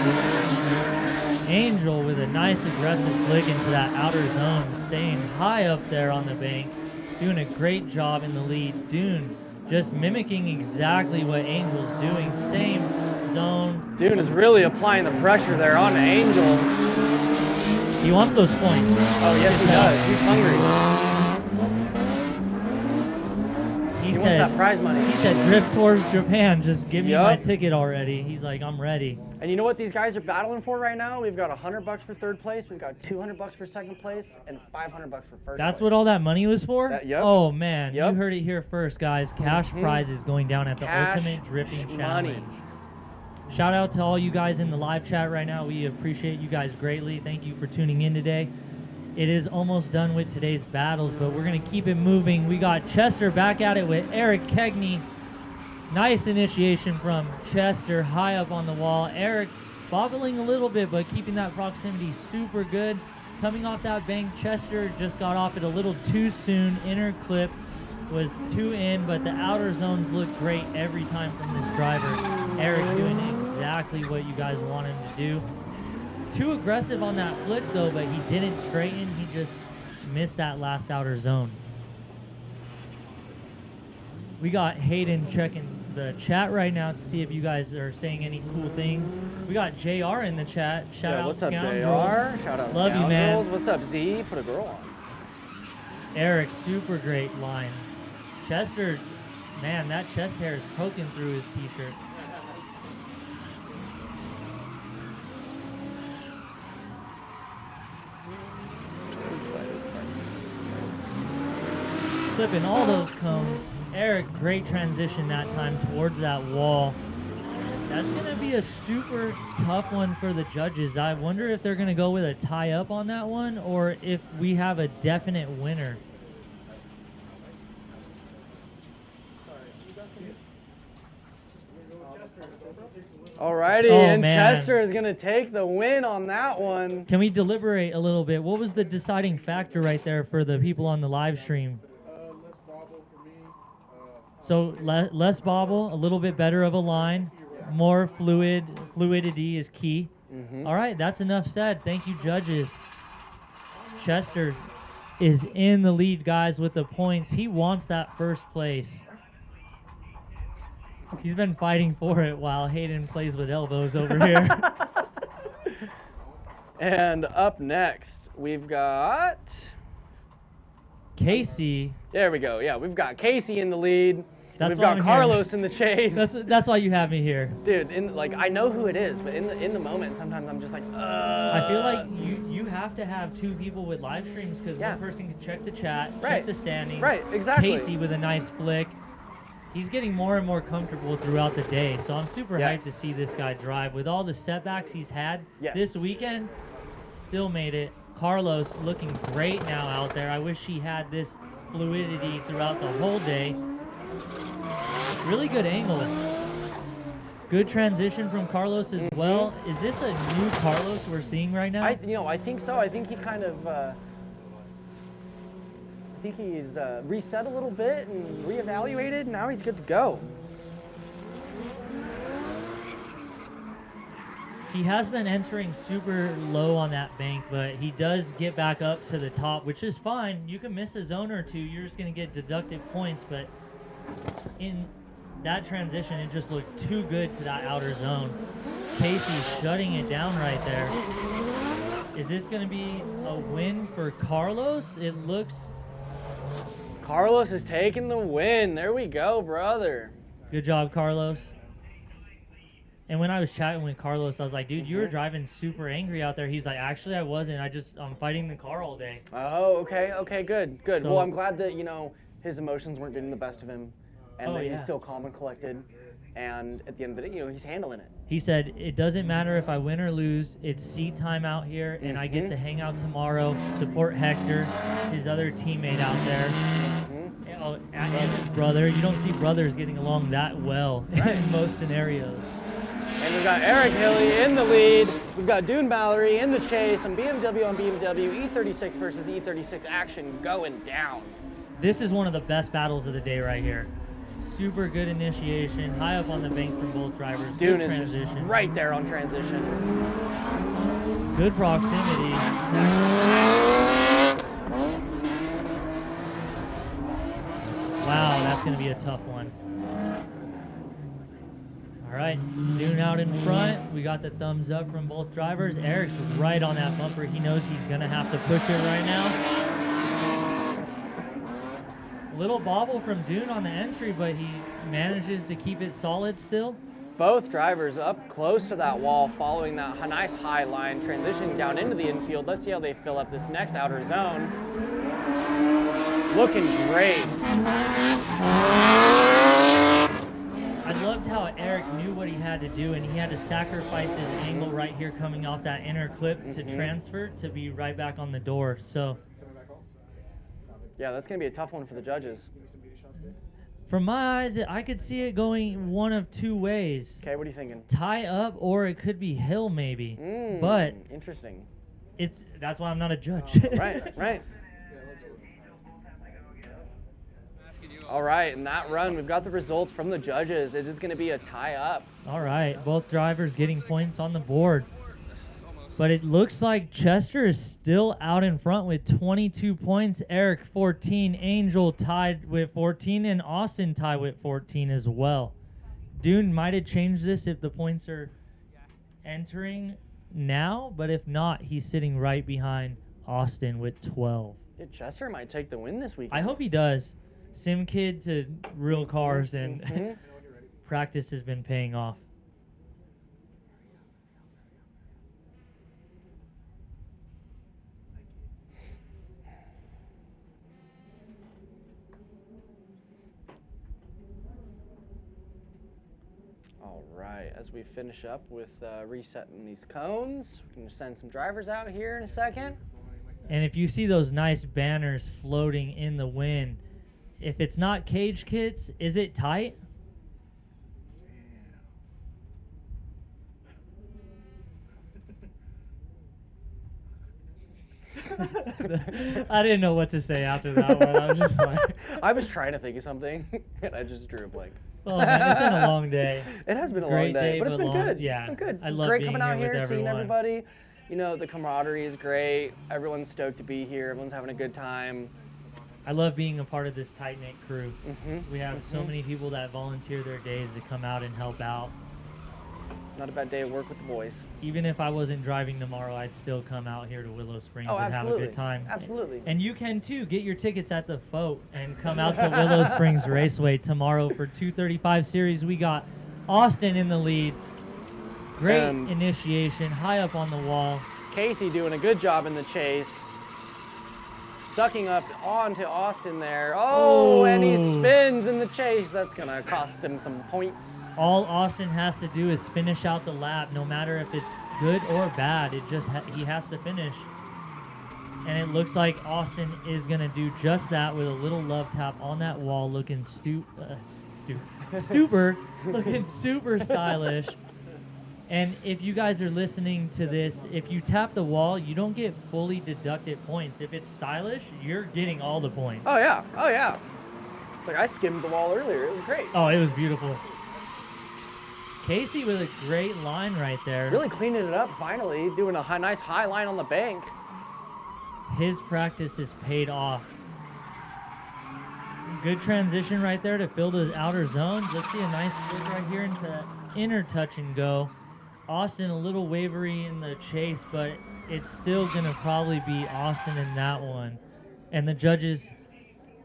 Angel with a nice aggressive flick into that outer zone, staying high up there on the bank, doing a great job in the lead. Dune just mimicking exactly what Angel's doing, same zone. Dune is really applying the pressure there on Angel. He wants those points. Oh yes, he does. He's hungry. He wants that prize money. He said, drift towards Japan, just give me my ticket already. He's like, I'm ready. And you know what these guys are battling for right now? We've got $100 for third place, we've got $200 for second place, and $500 for first place. That's what all that money was for? Yep. Oh, man. You heard it here first, guys. Cash prizes going down at the Ultimate Drifting Challenge. Shout out to all you guys in the live chat right now. We appreciate you guys greatly. Thank you for tuning in today. It is almost done with today's battles, but we're going to keep it moving. We got Chester back at it with Eric Kegney. Nice initiation from Chester, high up on the wall. Eric bobbling a little bit, but keeping that proximity super good. Coming off that bank, Chester just got off it a little too soon. Inner clip was too in, but the outer zones look great every time from this driver. Eric doing exactly what you guys want him to do. Too aggressive on that flick though, but he didn't straighten. He just missed that last outer zone. We got Hayden checking the chat right now to see if you guys are saying any cool things. We got JR in the chat. Shout out what's up, Scoundrels. JR? Shout out Love you, man. Scoundrels. What's up, Z? Put a girl on. Eric, super great line. Chester, man, that chest hair is poking through his t-shirt. Clipping all those cones. Eric, great transition that time towards that wall. That's going to be a super tough one for the judges. I wonder if they're going to go with a tie up on that one or if we have a definite winner. Alrighty, Oh, and man. Chester is going to take the win on that one. Can we deliberate a little bit? What was the deciding factor right there for the people on the live stream? Less bobble for me. So less bobble, a little bit better of a line, more fluidity is key. All right, that's enough said. Thank you, judges. Chester is in the lead, guys, with the points. He wants that first place. He's been fighting for it while Hayden plays with elbows over here. And up next, we've got... Casey. There we go. Yeah, we've got Casey in the lead. That's We've why got I'm Carlos here. in the chase. That's why you have me here. Dude, I know who it is, but in the moment, sometimes I'm just like, I feel like you have to have two people with live streams because one person can check the chat, check the standings. Right, exactly. Casey with a nice flick. He's getting more and more comfortable throughout the day, so I'm super hyped to see this guy drive. With all the setbacks he's had this weekend, still made it. Carlos looking great now out there. I wish he had this fluidity throughout the whole day. Really good angle. Good transition from Carlos as well. Is this a new Carlos we're seeing right now? I think so. I think he kind of, I think he's reset a little bit and reevaluated. And now he's good to go. He has been entering super low on that bank, but he does get back up to the top, which is fine. You can miss a zone or two. You're just going to get deductive points, but in that transition, it just looked too good to that outer zone. Casey shutting it down right there. Is this going to be a win for Carlos? It looks... Carlos is taking the win. There we go, brother. Good job, Carlos. And when I was chatting with Carlos, I was like, dude, you were driving super angry out there. He's like, actually, I wasn't. I'm fighting the car all day. Oh, okay, good. So, well, I'm glad that, his emotions weren't getting the best of him and that he's still calm and collected. And at the end of the day, he's handling it. He said, it doesn't matter if I win or lose. It's seat time out here, and I get to hang out tomorrow, support Hector, his other teammate out there, and his brother. You don't see brothers getting along that well in most scenarios. And we've got Eric Hilly in the lead. We've got Dune Mallory in the chase. Some BMW on BMW. E36 versus E36 action going down. This is one of the best battles of the day right here. Super good initiation, high up on the bank from both drivers. Dune good is transition. just right there on transition. Good proximity. Wow, that's going to be a tough one. All right, Dune out in front. We got the thumbs up from both drivers. Eric's right on that bumper. He knows he's going to have to push it right now. Little bobble from Dune on the entry, but he manages to keep it solid still. Both drivers up close to that wall following that nice high line, transitioning down into the infield. Let's see how they fill up this next outer zone. Looking great. I loved how Eric knew what he had to do, and he had to sacrifice his angle right here coming off that inner clip to transfer to be right back on the door. So, yeah, that's going to be a tough one for the judges. from my eyes, I could see it going one of two ways. Okay, what are you thinking? Tie up, or it could be hill maybe. But interesting. That's why I'm not a judge. Right. All right, in that run, we've got the results from the judges. It is going to be a tie up. All right, both drivers getting points on the board. But it looks like Chester is still out in front with 22 points. Eric 14, Angel tied with 14, and Austin tied with 14 as well. Dune might have changed this if the points are entering now, but if not, he's sitting right behind Austin with 12. Yeah, Chester might take the win this weekend. I hope he does. Sim kid to real cars, and practice has been paying off. All right, as we finish up with resetting these cones, we're going to send some drivers out here in a second. And if you see those nice banners floating in the wind, if it's not cage kits, is it tight? I didn't know what to say after that one. I was just like... I was trying to think of something, and I just drew a blank. Oh, man, it's been a long day. It has been a Great long day, but it's been long. good. Yeah, It's been good. I It's love great being coming out here here, with seeing everyone. everybody. You know, the camaraderie is great. Everyone's stoked to be here. Everyone's having a good time. I love being a part of this tight-knit crew. Mm-hmm. We have so many people that volunteer their days to come out and help out. Not a bad day of work with the boys. Even if I wasn't driving tomorrow, I'd still come out here to Willow Springs Oh, and have a absolutely. good time. Absolutely. And you can too. Get your tickets at the Foat and come out to Willow Springs Raceway tomorrow for 235 Series. We got Austin in the lead. Great initiation, high up on the wall. Casey doing a good job in the chase. Sucking up onto Austin there. Oh, and he spins in the chase. That's going to cost him some points. All Austin has to do is finish out the lap, no matter if it's good or bad. It just he has to finish. And it looks like Austin is going to do just that with a little love tap on that wall, looking super, looking super stylish. And if you guys are listening to this, if you tap the wall, you don't get fully deducted points. If it's stylish, you're getting all the points. Oh, yeah. Oh, yeah. It's like I skimmed the wall earlier. It was great. Oh, it was beautiful. Casey with a great line right there. Really cleaning it up finally, doing a nice high line on the bank. His practice is paid off. Good transition right there to fill those outer zones. Let's see a nice look right here into that inner touch and go. Austin a little wavery in the chase, but it's still going to probably be Austin in that one. And the judges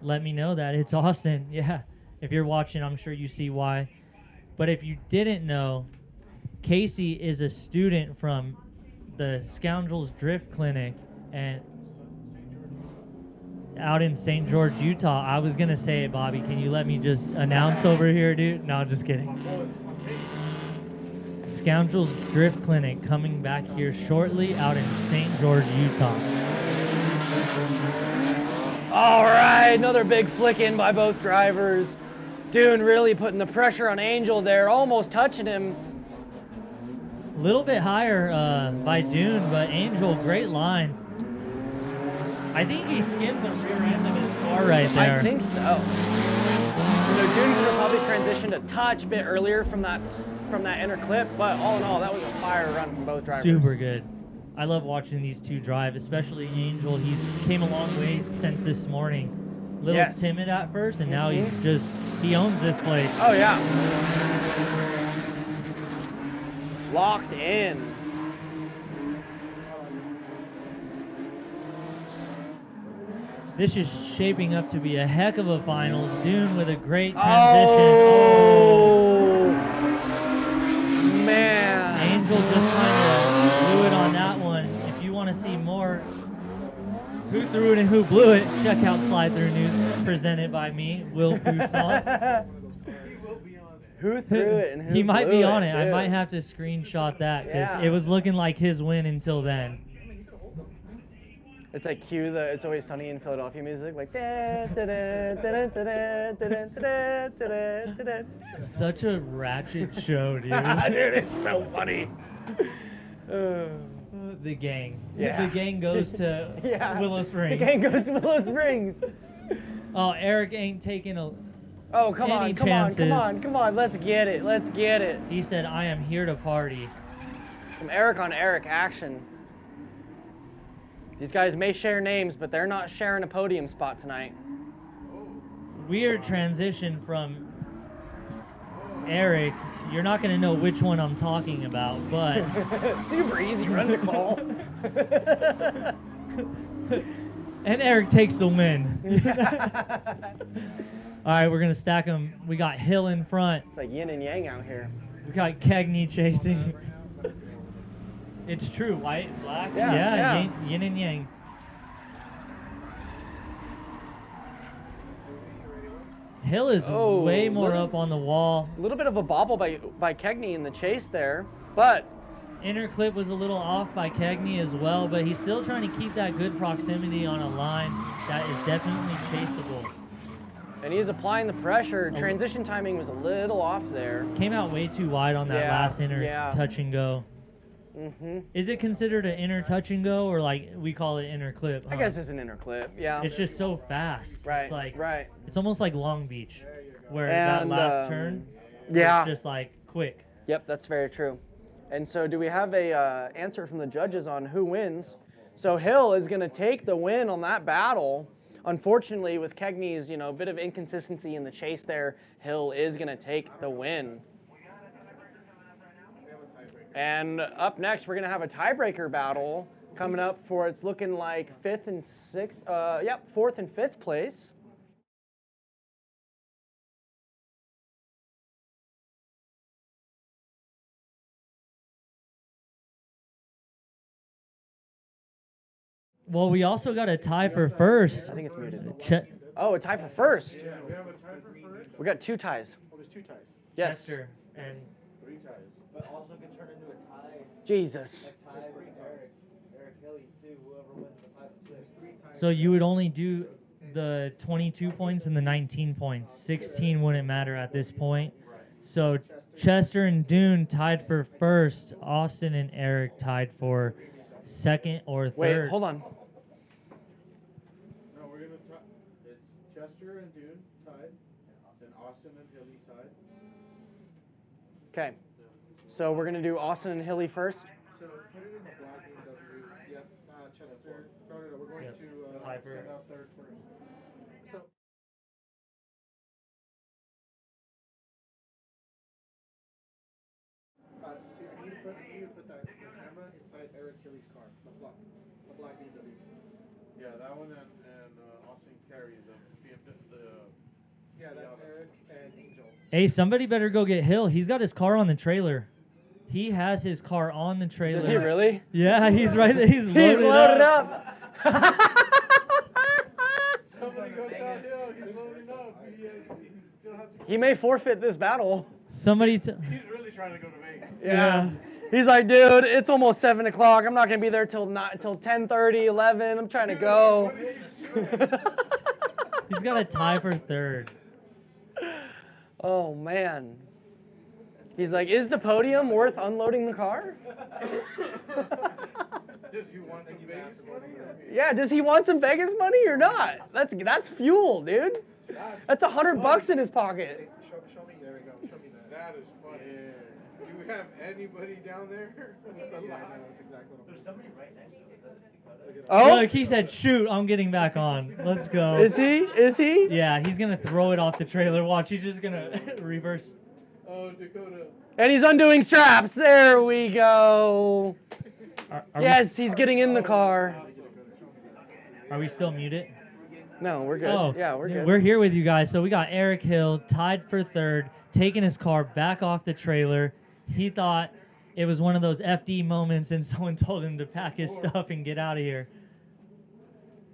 let me know that it's Austin. Yeah, if you're watching, I'm sure you see why. But if you didn't know, Casey is a student from the Scoundrels Drift Clinic and out in St. George, Utah. I was going to say it, Bobby. Can you let me just announce over here, dude? No, I'm just kidding. Scoundrels Drift Clinic coming back here shortly out in St. George, Utah. All right, another big flick in by both drivers. Dune really putting the pressure on Angel there, almost touching him. A little bit higher by Dune, but Angel, great line. I think he skimmed the rear end of his car right there. I think so. You know, Dune could have probably transitioned a touch bit earlier from that inner clip, but all in all, that was a fire run from both drivers. Super good. I love watching these two drive, especially Angel. He's came a long way since this morning. A little timid at first, and now he owns this place. Oh, yeah. Locked in. This is shaping up to be a heck of a finals. Dune with a great transition. Oh, man. Angel just kind of blew it on that one. If you want to see more who threw it and who blew it, check out Slide Through News presented by me, Will Poussaint. Who threw it and who He might blew be on it. I dude. might have to screenshot that because Yeah. it was looking like his win until then. It's like cue the It's Always Sunny in Philadelphia music, like da da da da da da da da da da. Such a ratchet show, dude. Dude, it's so funny. The gang. Yeah. The gang goes to Willow Springs. The gang goes to Willow Springs. Oh, Eric ain't taking a. Oh, come any on, come chances. on, come on. Let's get it. Let's get it. He said, "I am here to party." Some Eric on Eric action. These guys may share names, but they're not sharing a podium spot tonight. Weird transition from Eric. You're not going to know which one I'm talking about, but Super easy run to call. and Eric takes the win. All right, we're going to stack them. We got Hill in front. It's like yin and yang out here. We got Cagney chasing. It's true, white, black. Yeah. Yin and yang. Hill is Oh, way more little- up on the wall. A little bit of a bobble by Kegney in the chase there, but Inner clip was a little off by Kegney as well, but he's still trying to keep that good proximity on a line that is definitely chaseable. and he's applying the pressure. Transition timing was a little off there. Came out way too wide on that Yeah, last inner yeah. touch and go. Mm-hmm. Is it considered an inner touch and go, or like we call it inner clip? I guess it's an inner clip. Yeah. It's just so fast. Right. It's like right. it's almost like Long Beach, where that And, last turn, Yeah. is just like quick. Yep, that's very true. And so, do we have a answer from the judges on who wins? So Hill is going to take the win on that battle. Unfortunately, with Kegney's bit of inconsistency in the chase there, Hill is going to take the win. And up next, we're going to have a tiebreaker battle coming up for it's looking like fourth and fifth place. Well, we also got a tie for first. I think it's muted. Ch- Oh, a tie for first. Yeah, we have a tie for first. We got 2 ties. Oh, there's 2 ties. Yes. Chester and 3 ties. But also could turn into a tie. Jesus. Tie with Eric Hilly too. Whoever wins the 5 and 6. 3 ties. so you would only do the 22 points and the 19 points. 16 wouldn't matter at this point. So Chester and Dune tied for first. Austin and Eric tied for second or third. Wait, hold on. No, we're gonna tie. It's Chester and Dune tied, then Austin and Hilly tied. Okay. So we're gonna do Austin and Hilly first. So put it in the black BMW. Yep. Chester. No, we're going Yep. to Tie for- send out third first. So. See, I need to put the camera inside Eric Hilly's car, the black BMW. Yeah, that one and Austin Carey, yeah, that's Eric and Angel. Hey, somebody better go get Hill. He's got his car on the trailer. He has his car on the trailer. Does he really? Yeah, he's right there. He's loaded, He's loaded up. Somebody go tell Hill he's loading up. He still has to. He may forfeit this battle. Somebody. He's really trying to go to Vegas. Yeah. He's like, dude, it's almost 7 o'clock. I'm not gonna be there till 10:30, 11. I'm trying to go. He's got a tie for third. Oh man. He's like, is the podium worth unloading the car? Does he want some Vegas money? Yeah, does he want some Vegas money or not? That's fuel, dude. That's $100 in his pocket. Show me. There we go. Show me that. That is funny. Do we have anybody down there? Yeah, that's exactly what There's somebody right next to him. Oh, Look, he said, shoot, I'm getting back on. Let's go. is he? Is he? Yeah, he's going to throw it off the trailer. Watch, he's just going to reverse. Oh, Dakota. And he's undoing straps. There we go. Are Yes, he's getting in the car. Are we still muted? No, we're good. Oh, Yeah, we're good. We're here with you guys. So we got Eric Hill tied for third, taking his car back off the trailer. He thought it was one of those FD moments, and someone told him to pack his stuff and get out of here.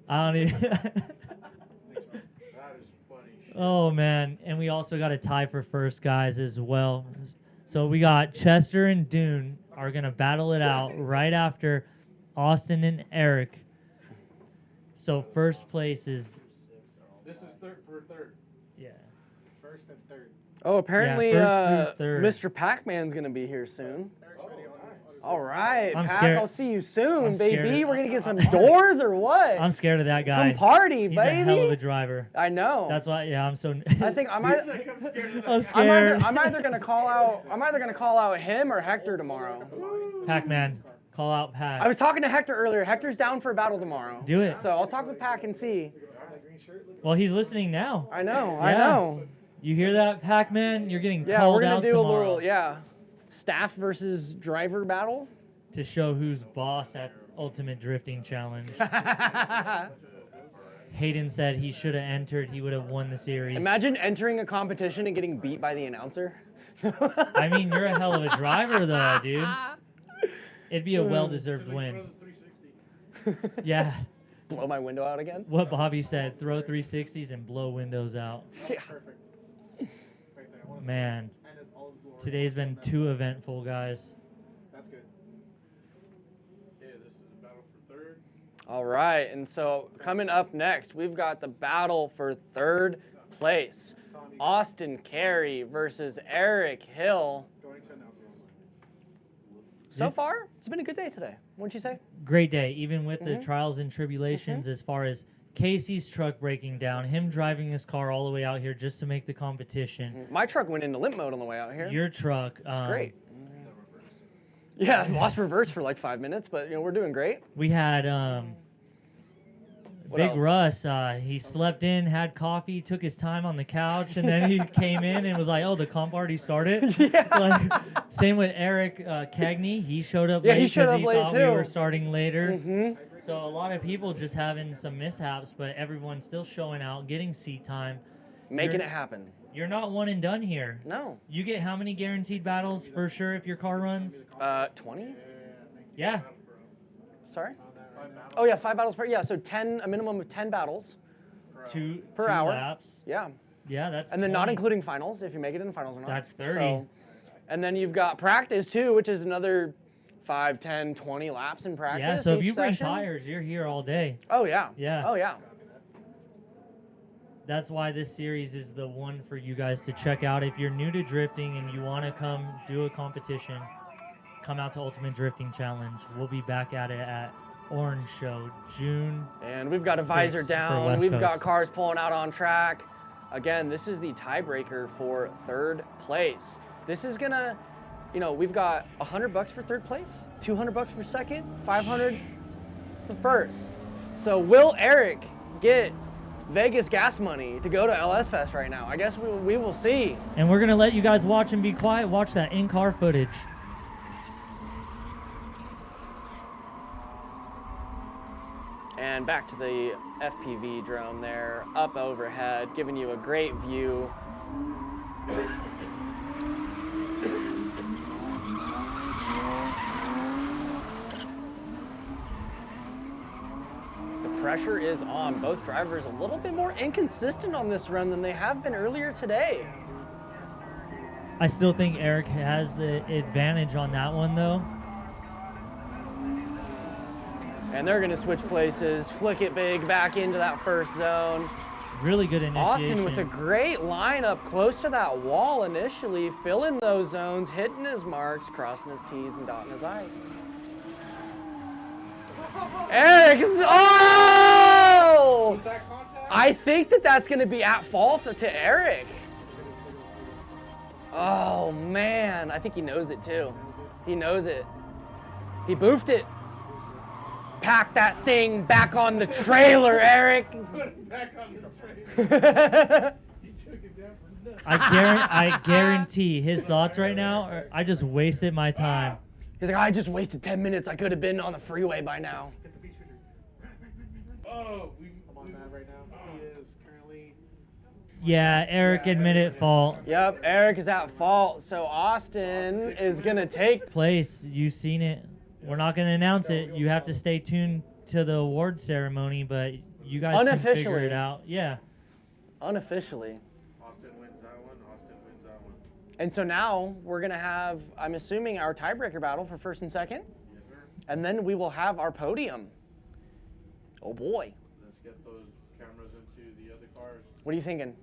I don't even. That is funny. Oh man, and we also got a tie for first, guys, as well. So we got Chester and Dune are gonna battle it out right after Austin and Eric. So first place is This is third for third. yeah. First and third. Oh, apparently, first through third. Mr. Pac-Man's gonna be here soon. All right, I'm Pac, scared. I'll see you soon, I'm scared baby. of- We're gonna get some doors or what? I'm scared of that guy. Come party, He's baby. a hell of a driver. I know. That's why. Yeah, I'm so. I think I might. I'm scared. I'm either gonna call out him or Hector tomorrow. Pac-Man, call out Pac. I was talking to Hector earlier. Hector's down for a battle tomorrow. Do it. So I'll talk with Pac and see. Well, he's listening now. I know. I Yeah. know. You hear that, Pac-Man? You're getting Yeah, called we're gonna out do tomorrow a little staff versus driver battle. to show who's boss at Ultimate Drifting Challenge. Hayden said he should have entered. He would have won the series. Imagine entering a competition and getting beat by the announcer. I mean, you're a hell of a driver, though, dude. It'd be a well-deserved win. Yeah. Blow my window out again. What Bobby said, throw 360s and blow windows out. Yeah. Perfect. Man, today's been too eventful, guys. That's good. Okay, this is a battle for third. All right, and so coming up next, we've got the battle for third place. Austin Carey versus Eric Hill. Going to announcers. So far, it's been a good day today. Wouldn't you say? Great day, even with the trials and tribulations as far as Casey's truck breaking down, him driving his car all the way out here just to make the competition. My truck went into limp mode on the way out here. Your truck. It's great. Yeah, lost reverse for like 5 minutes, but we're doing great. We had Big else? Russ. He slept in, had coffee, took his time on the couch, and then he came in and was like, "Oh, the comp already started." Yeah. Like, same with Eric Cagney. He showed up Yeah, late he showed up late thought too. we were starting later. Mhm. So a lot of people just having some mishaps, but everyone's still showing out, getting seat time. Making it happen. You're not one and done here. No. You get how many guaranteed battles for sure if your car runs? 20? Yeah. Sorry? Oh yeah, 5 battles per. Yeah, so 10, a minimum of 10 battles. Two Per hour. laps. Yeah. Yeah, that's And then not 20. including finals, if you make it in finals or not. That's 30. So, and then you've got practice too, which is another 5, 10, 20 laps in practice. Yeah, so if each you bring session. tires, you're here all day. Oh yeah. Yeah. Oh yeah. That's why this series is the one for you guys to check out. If you're new to drifting and you want to come do a competition, come out to Ultimate Drifting Challenge. We'll be back at it at Orange Show, June. And we've got a visor 6th for down. West We've got Coast. cars pulling out on track. Again, this is the tiebreaker for third place. This is gonna, we've got $100 for third place, $200 for second, $500 for first. So will Eric get Vegas gas money to go to LS Fest right now? I guess we will see. And we're going to let you guys watch and be quiet. Watch that in-car footage. And back to the FPV drone there, up overhead, giving you a great view. The pressure is on. Both drivers a little bit more inconsistent on this run than they have been earlier today. I still think Eric has the advantage on that one, though. And they're gonna switch places, flick it big back into that first zone. Really good initiation. Austin with a great lineup close to that wall initially, filling those zones, hitting his marks, crossing his T's and dotting his I's. Eric is, oh! I think that's gonna be at fault to Eric. Oh man, I think he knows it too. He knows it. He boofed it. Pack that thing back on the trailer, Eric. I guarantee his thoughts right now are, I just wasted my time. He's like, I just wasted 10 minutes. I could have been on the freeway by now. Oh, I'm on that right now. He is currently. Yeah, Eric admitted fault. Yep, Eric is at fault. So Austin is going to take Place, you seen it. We're not going to announce it. You have to stay tuned to the award ceremony, but you guys can figure Unofficially. it out. Yeah. unofficially. Austin wins that one. Austin wins that one. And so now we're going to have, I'm assuming, our tiebreaker battle for first and second. Yes, sir. And then we will have our podium. Oh boy. Let's get those cameras into the other cars. What are you thinking?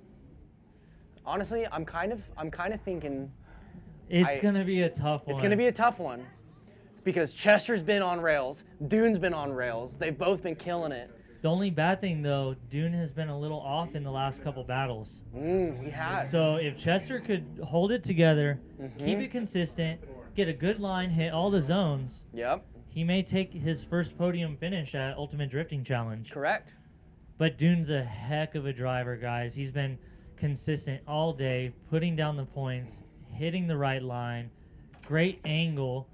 Honestly, I'm kind of thinking It's going to be a tough one. it's going to be a tough one because Chester's been on rails, Dune's been on rails. They've both been killing it. The only bad thing, though, Dune has been a little off in the last couple battles. He has. So if Chester could hold it together, Mm-hmm. keep it consistent, get a good line, hit all the zones, Yep, he may take his first podium finish at Ultimate Drifting Challenge. correct. But Dune's a heck of a driver, guys. He's been consistent all day, putting down the points, hitting the right line, great angle,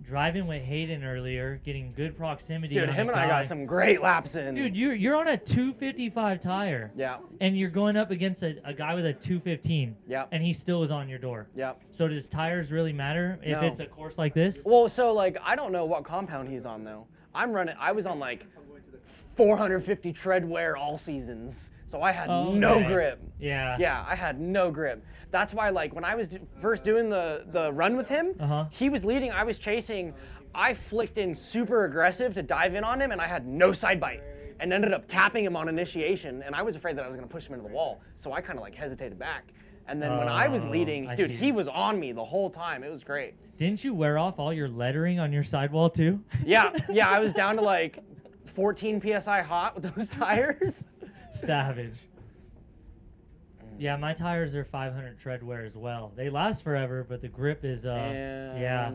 driving with Hayden earlier, getting good proximity. Dude, on him the and I guy. got some great laps in. Dude, you're on a 255 tire. Yeah, And you're going up against a guy with a 215. Yep. And he still is on your door. yep. So does tires really matter if No. it's a course like this? Well, so like I don't know what compound he's on though. I was on like 450 tread wear all seasons. So I had Oh, no okay. grip. Yeah. Yeah, I had no grip. That's why, like, when I was first doing the run with him, he was leading, I was chasing. I flicked in super aggressive to dive in on him, and I had no side bite, and ended up tapping him on initiation, and I was afraid that I was gonna push him into the wall, so I kind of like hesitated back. And then when I was leading, dude, he was on me the whole time. It was great. Didn't you wear off all your lettering on your sidewall too? Yeah, I was down to like 14 PSI hot with those tires. Savage. Yeah, my tires are 500 tread wear as well. They last forever, but the grip is, yeah.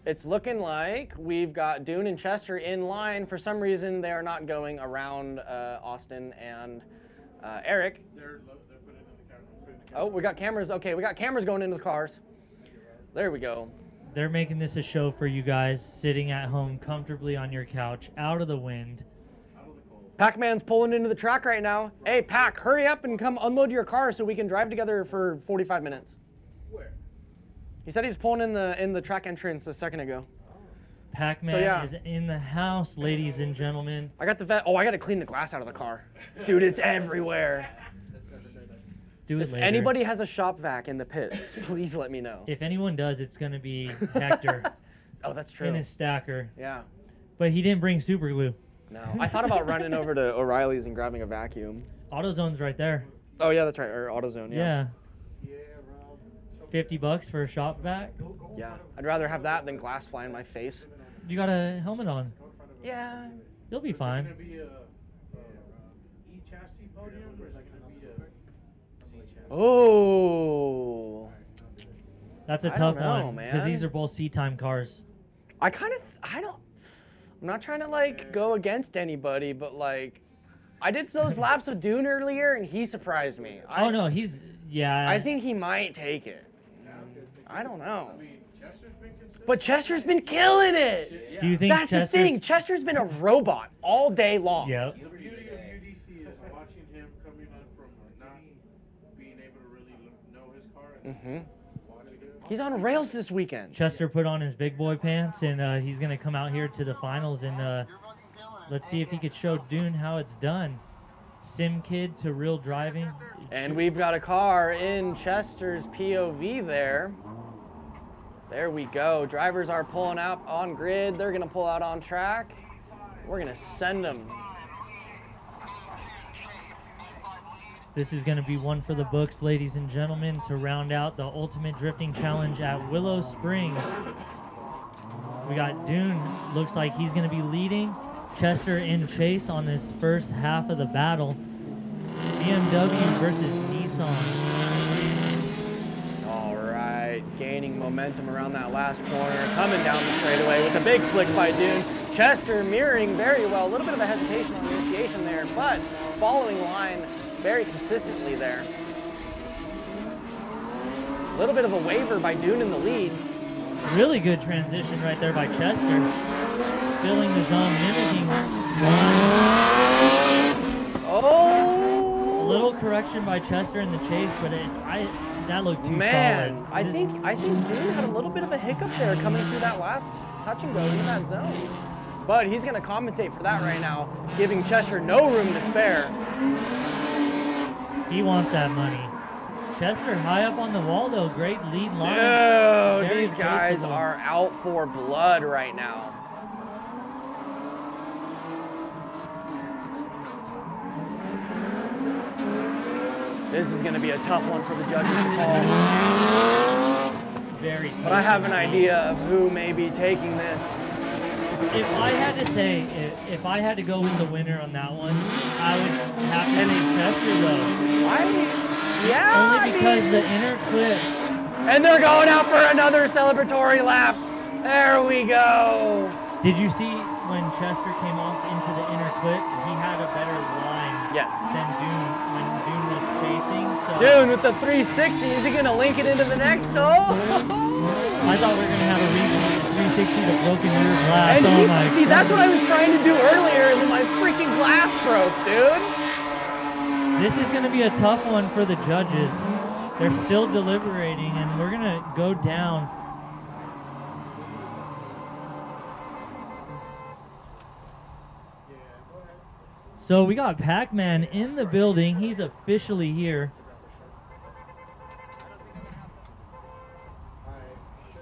It's looking like we've got Dune and Chester in line. For some reason, they are not going around Austin and Eric. Oh, we got cameras. Okay, we got cameras going into the cars. There we go. They're making this a show for you guys, sitting at home comfortably on your couch, out of the wind. Pac-Man's pulling into the track right now. Hey, Pac, hurry up and come unload your car so we can drive together for 45 minutes. Where? He said he's pulling in the track entrance a second ago. Pac-Man is in the house, ladies and gentlemen. I got the vet. Oh, I got to clean the glass out of the car. Dude, it's everywhere. Do it if later. anybody has a shop vac in the pits, please let me know. If anyone does, it's going to be Hector. Oh, that's true. In his stacker. Yeah. But he didn't bring super glue. No. I thought about running over to O'Reilly's and grabbing a vacuum. AutoZone's right there. Oh, yeah, that's right. Or AutoZone, yeah. Yeah. $50 for a shop vac? Yeah. I'd rather have that than glass fly in my face. You got a helmet on. Yeah. You'll be fine. Is it going to be a E-chassis podium or is it going to be a C-chassis? Oh. That's a tough one, man. because these are both C-time cars. I'm not trying to like go against anybody, but like, I did those laps with Dune earlier and he surprised me. Oh no, yeah. I think he might take it. I don't know. But Chester's been killing it. Do you think That's the thing. Chester's been a robot all day long. Yep. The beauty of UDC is watching him coming on from not being able to really know his car. And He's on rails this weekend. Chester put on his big boy pants, and he's going to come out here to the finals, and let's see if he could show Dune how it's done. Sim kid to real driving. And we've got a car in Chester's POV there. There we go. Drivers are pulling out on grid. They're going to pull out on track. We're going to send them. This is going to be one for the books, ladies and gentlemen, to round out the Ultimate Drifting Challenge at Willow Springs. We got Dune. Looks like he's going to be leading. Chester in chase on this first half of the battle. BMW versus Nissan. All right, gaining momentum around that last corner. Coming down the straightaway with a big flick by Dune. Chester mirroring very well. A little bit of a hesitation on the initiation there, but following line very consistently there. A little bit of a waiver by Dune in the lead. Really good transition right there by Chester. Filling the zone, mimicking. Oh! A little correction by Chester in the chase, but that looked too Man, solid. I think Dune had a little bit of a hiccup there coming through that last touch and go into that zone. But he's going to compensate for that right now, giving Chester no room to spare. He wants that money. Chester high up on the wall though, great lead line. Dude, Very these guys chaseable. are out for blood right now. This is going to be a tough one for the judges to call. Very tough. But I have an idea of who may be taking this. If I had to say, if I had to go with the winner on that one, I would have to say Chester though. Yeah, Only because the inner clip. And they're going out for another celebratory lap. There we go. Did you see when Chester came off into the inner clip? He had a better line Yes. than Dune when Dune was chasing. So Dune with the 360. Is he going to link it into the next? No. I thought we were going to have a repeat of 360 of broken rear glass. And Oh my see, that's what I was trying to do earlier, and then my freaking glass broke, dude. This is going to be a tough one for the judges. They're still deliberating, and we're going to go down. So we got Pac-Man in the building. He's officially here.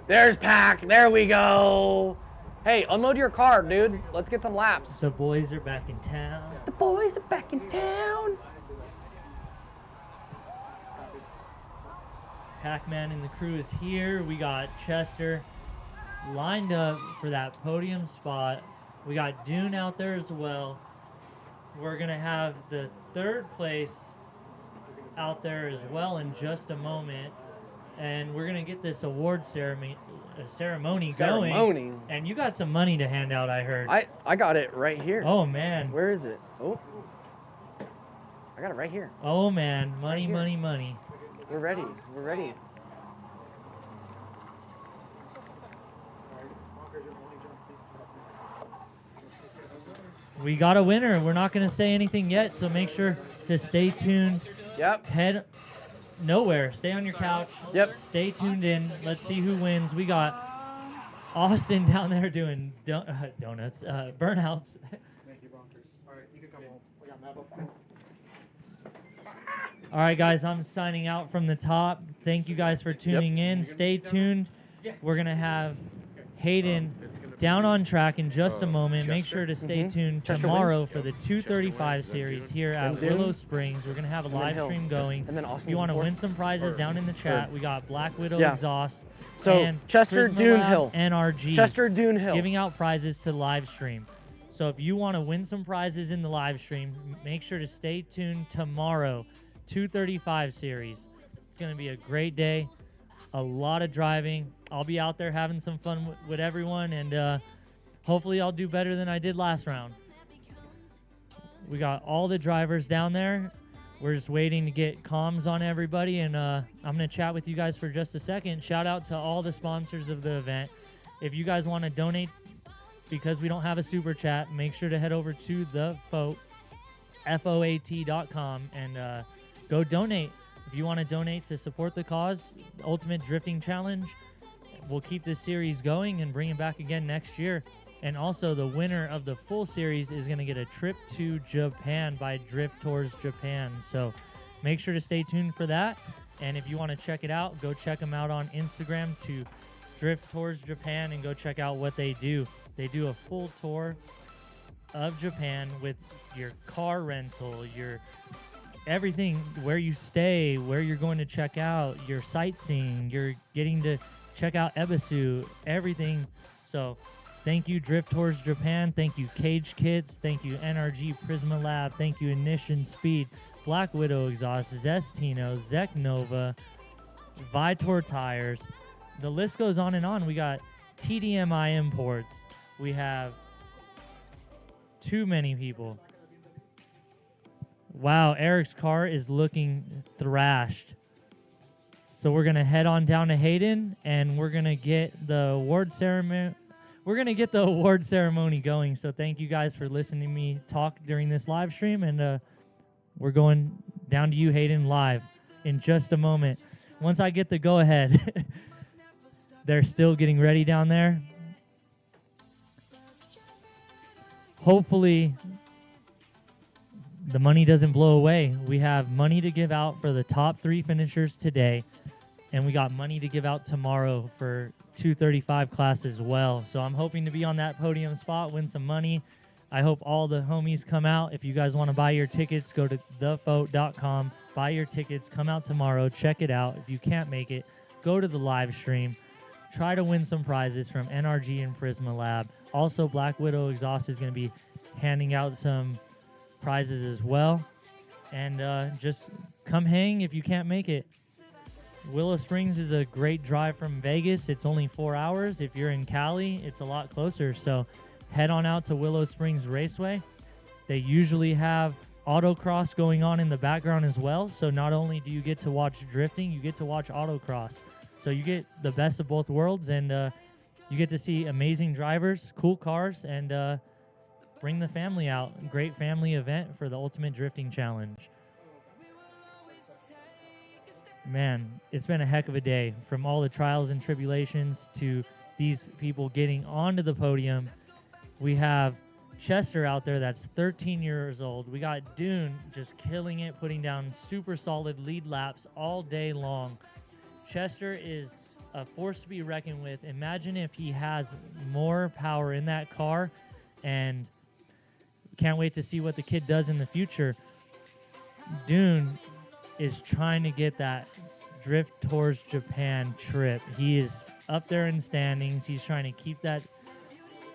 There's Pac. There we go. Hey, unload your car, dude. Let's get some laps. The boys are back in town. The boys are back in town. Pac-Man and the crew is here. We got Chester lined up for that podium spot. We got Dune out there as well. We're going to have the third place out there as well in just a moment. And we're going to get this award ceremony going. And you got some money to hand out, I heard. I got it right here. Oh, man. Where is it? Oh. I got it right here. Oh, man. Money, right here. money, money. We're ready. We're ready. We got a winner. We're not going to say anything yet, so make sure to stay tuned. Yep. Head nowhere. Stay on your couch. Yep. Stay tuned in. Let's see who wins. We got Austin down there doing donuts, burnouts. Thank you, Broncos. All right, you can come home. We got map up. All right, guys, I'm signing out from the top. Thank you guys for tuning in. Stay tuned. We're going to have Hayden down on track in just a moment. Make sure to stay tuned tomorrow for the 235 series here at Willow Springs. We're going to have a live stream going. And then If you want to win some prizes down in the chat, we got Black Widow exhaust. So and Chester Prisma Dune Lab Hill. NRG. Chester Dune Hill. Giving out prizes to live stream. So if you want to win some prizes in the live stream, make sure to stay tuned tomorrow. 235 series. It's going to be a great day. A lot of driving. I'll be out there having some fun with everyone, and hopefully I'll do better than I did last round. We got all the drivers down there. We're just waiting to get comms on everybody, and I'm going to chat with you guys for just a second. Shout out to all the sponsors of the event. If you guys want to donate, because we don't have a super chat, make sure to head over to the FOAT.com and go donate. If you want to donate to support the cause, the Ultimate Drifting Challenge, we'll keep this series going and bring it back again next year. And also, the winner of the full series is going to get a trip to Japan by Drift Tours Japan. So make sure to stay tuned for that. And if you want to check it out, go check them out on Instagram to Drift Tours Japan and go check out what they do. They do a full tour of Japan with your car rental, your everything, where you stay, where you're going to check out, your sightseeing, you're getting to check out Ebisu, everything. So thank you, Drift Tours Japan. Thank you, Cage Kits. Thank you, NRG Prisma Lab. Thank you, Ignition Speed, Black Widow Exhaust, Zestino, Zek Nova, Vitor Tires. The list goes on and on. We got TDMI Imports. We have too many people. Wow, Eric's car is looking thrashed. So we're going to head on down to Hayden, and we're going to get the award ceremony. We're going to get the award ceremony going. So thank you guys for listening to me talk during this live stream, and we're going down to you, Hayden, live in just a moment. Once I get the go-ahead, they're still getting ready down there. Hopefully the money doesn't blow away. We have money to give out for the top 3 finishers today, and we got money to give out tomorrow for 235 class as well. So I'm hoping to be on that podium spot, win some money. I hope all the homies come out. If you guys want to buy your tickets, go to thefoat.com, buy your tickets, come out tomorrow, check it out. If you can't make it, go to the live stream. Try to win some prizes from NRG and Prisma Lab. Also, Black Widow Exhaust is going to be handing out some prizes as well. And just come hang if you can't make it. Willow Springs is a great drive from Vegas. It's only 4 hours. If you're in Cali, it's a lot closer. So head on out to Willow Springs Raceway. They usually have autocross going on in the background as well. So not only do you get to watch drifting, you get to watch autocross. So you get the best of both worlds, and you get to see amazing drivers, cool cars, and bring the family out. Great family event for the Ultimate Drifting Challenge. Man, it's been a heck of a day, from all the trials and tribulations to these people getting onto the podium. We have Chester out there that's 13 years old. We got Dune just killing it, putting down super solid lead laps all day long. Chester is a force to be reckoned with. Imagine if he has more power in that car, and can't wait to see what the kid does in the future. Dune is trying to get that Drift Tours Japan trip. He is up there in standings. He's trying to keep that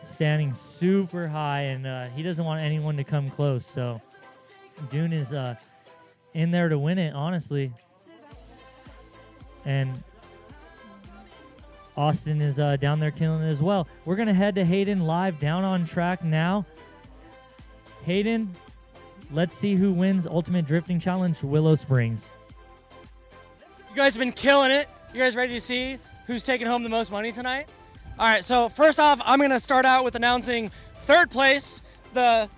standing super high, and he doesn't want anyone to come close. So Dune is in there to win it, honestly. And Austin is down there killing it as well. We're going to head to Hayden live down on track now. Hayden, let's see who wins Ultimate Drifting Challenge Willow Springs. You guys have been killing it. You guys ready to see who's taking home the most money tonight? All right, so first off, I'm going to start out with announcing third place. The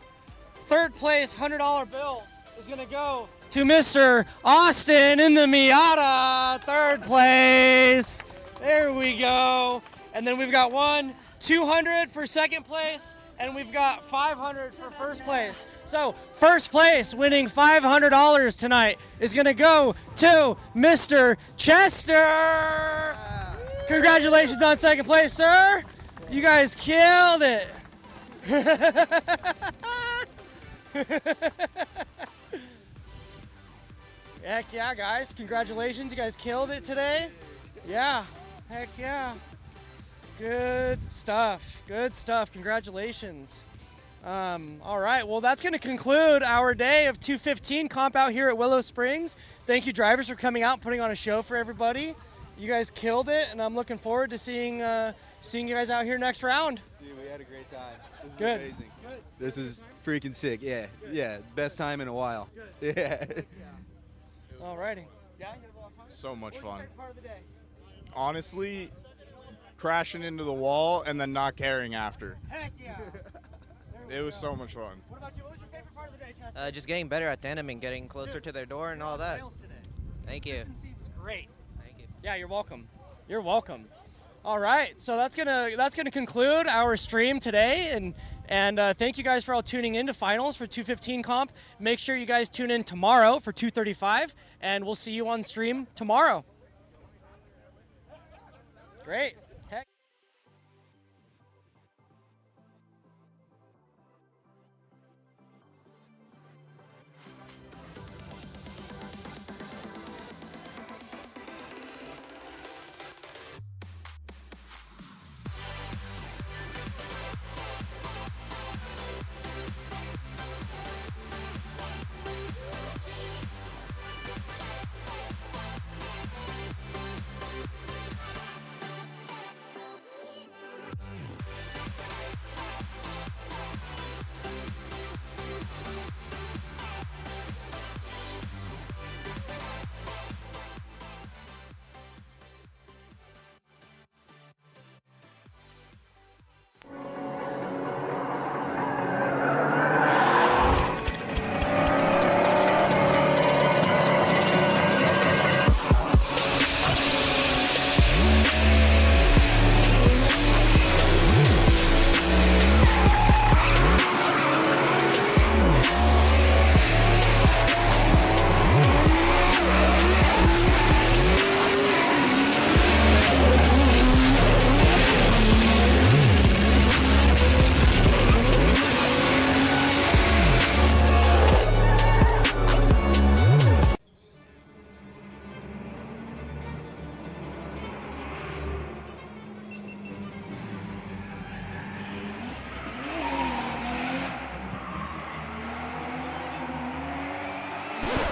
third place $100 bill is going to go to Mr. Austin in the Miata, third place. There we go. And then we've got $200 for second place, and we've got $500 for first place. So first place winning $500 tonight is going to go to Mr. Chester. Congratulations on second place, sir. You guys killed it. Heck yeah, guys. Congratulations. You guys killed it today. Yeah. Heck yeah. Good stuff. Good stuff. Congratulations. All right. Well, that's going to conclude our day of 215 comp out here at Willow Springs. Thank you, drivers, for coming out and putting on a show for everybody. You guys killed it, and I'm looking forward to seeing you guys out here next round. Dude, we had a great time. This is Good. amazing. Good. This is freaking sick. Yeah. Best time in a while. Good. Yeah. All righty. Yeah, you had a lot of fun? So much What was your fun. favorite part of the day? Honestly, crashing into the wall and then not caring after. Heck yeah. It was so much fun. What about you? What was your favorite part of the day, Chester? Just getting better at tandem and getting closer to their door and all that. Today. Thank you. Consistency was great. Thank you. Yeah, you're welcome. You're welcome. All right, so that's gonna conclude our stream today, and thank you guys for all tuning in to finals for 215 comp. Make sure you guys tune in tomorrow for 235, and we'll see you on stream tomorrow. Great. Heck.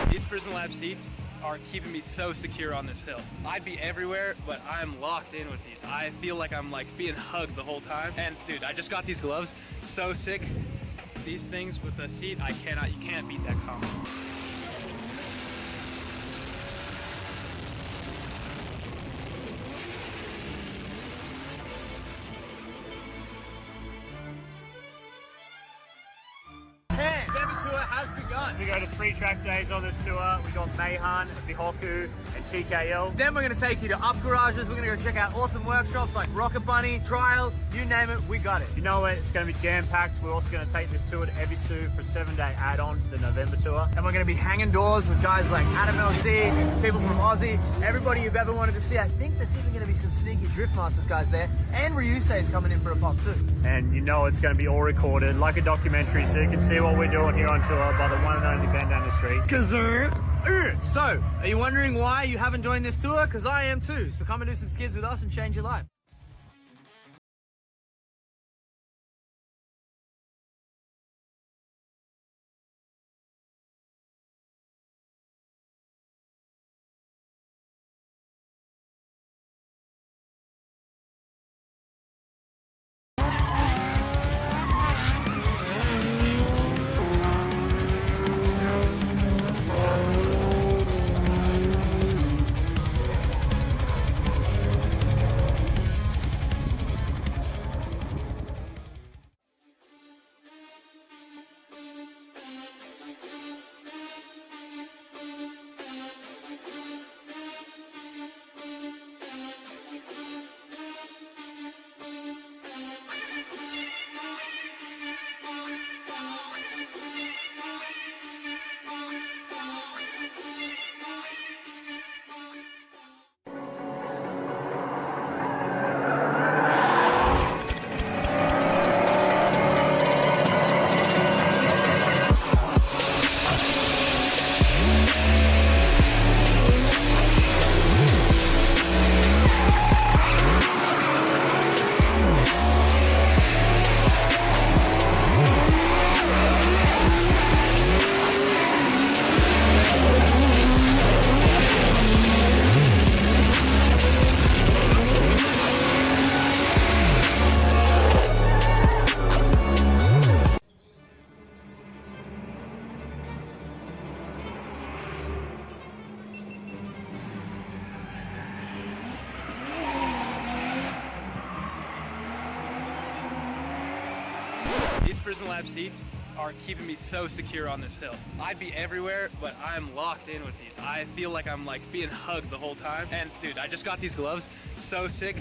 These Prison Lab seats are keeping me so secure on this hill. I'd be everywhere, but I'm locked in with these. I feel like I'm like being hugged the whole time. And dude, I just got these gloves, so sick. These things with the seat, you can't beat that combo. Hey, get me to it has begun. begun. We go to 3 track days on this tour. We got Mayhan, Bihoku, and TKL. Then we're going to take you to up garages. We're going to go check out awesome workshops like Rocket Bunny, Trial, you name it, we got it. You know it, it's going to be jam-packed. We're also going to take this tour to Ebisu for a 7-day add-on to the November tour. And we're going to be hanging doors with guys like Adam LC, people from Aussie, everybody you've ever wanted to see. I think there's even going to be some sneaky Drift Masters guys there. And Ryusei is coming in for a pop too. And you know it's going to be all recorded like a documentary, so you can see what we're doing here on tour by the one and only band down the street. So, are you wondering why you haven't joined this tour? Because I am too. So come and do some skids with us and change your life. These Prison Lab seats are keeping me so secure on this hill. I'd be everywhere, but I'm locked in with these. I feel like I'm like being hugged the whole time. And dude, I just got these gloves, so sick.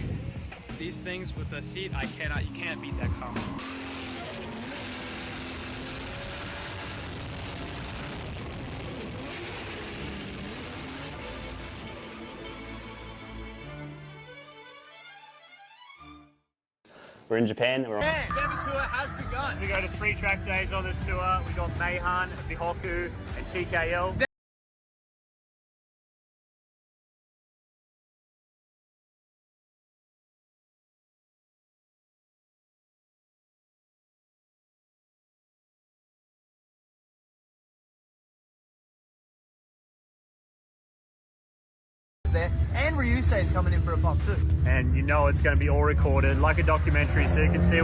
These things with the seat, you can't beat that combo. We're in Japan. November tour has begun. We go to 3 track days on this tour. We got Mayhan, Bihoku, and TKL. There. And Ryusei is coming in for a pop too. And you know it's going to be all recorded like a documentary, so you can see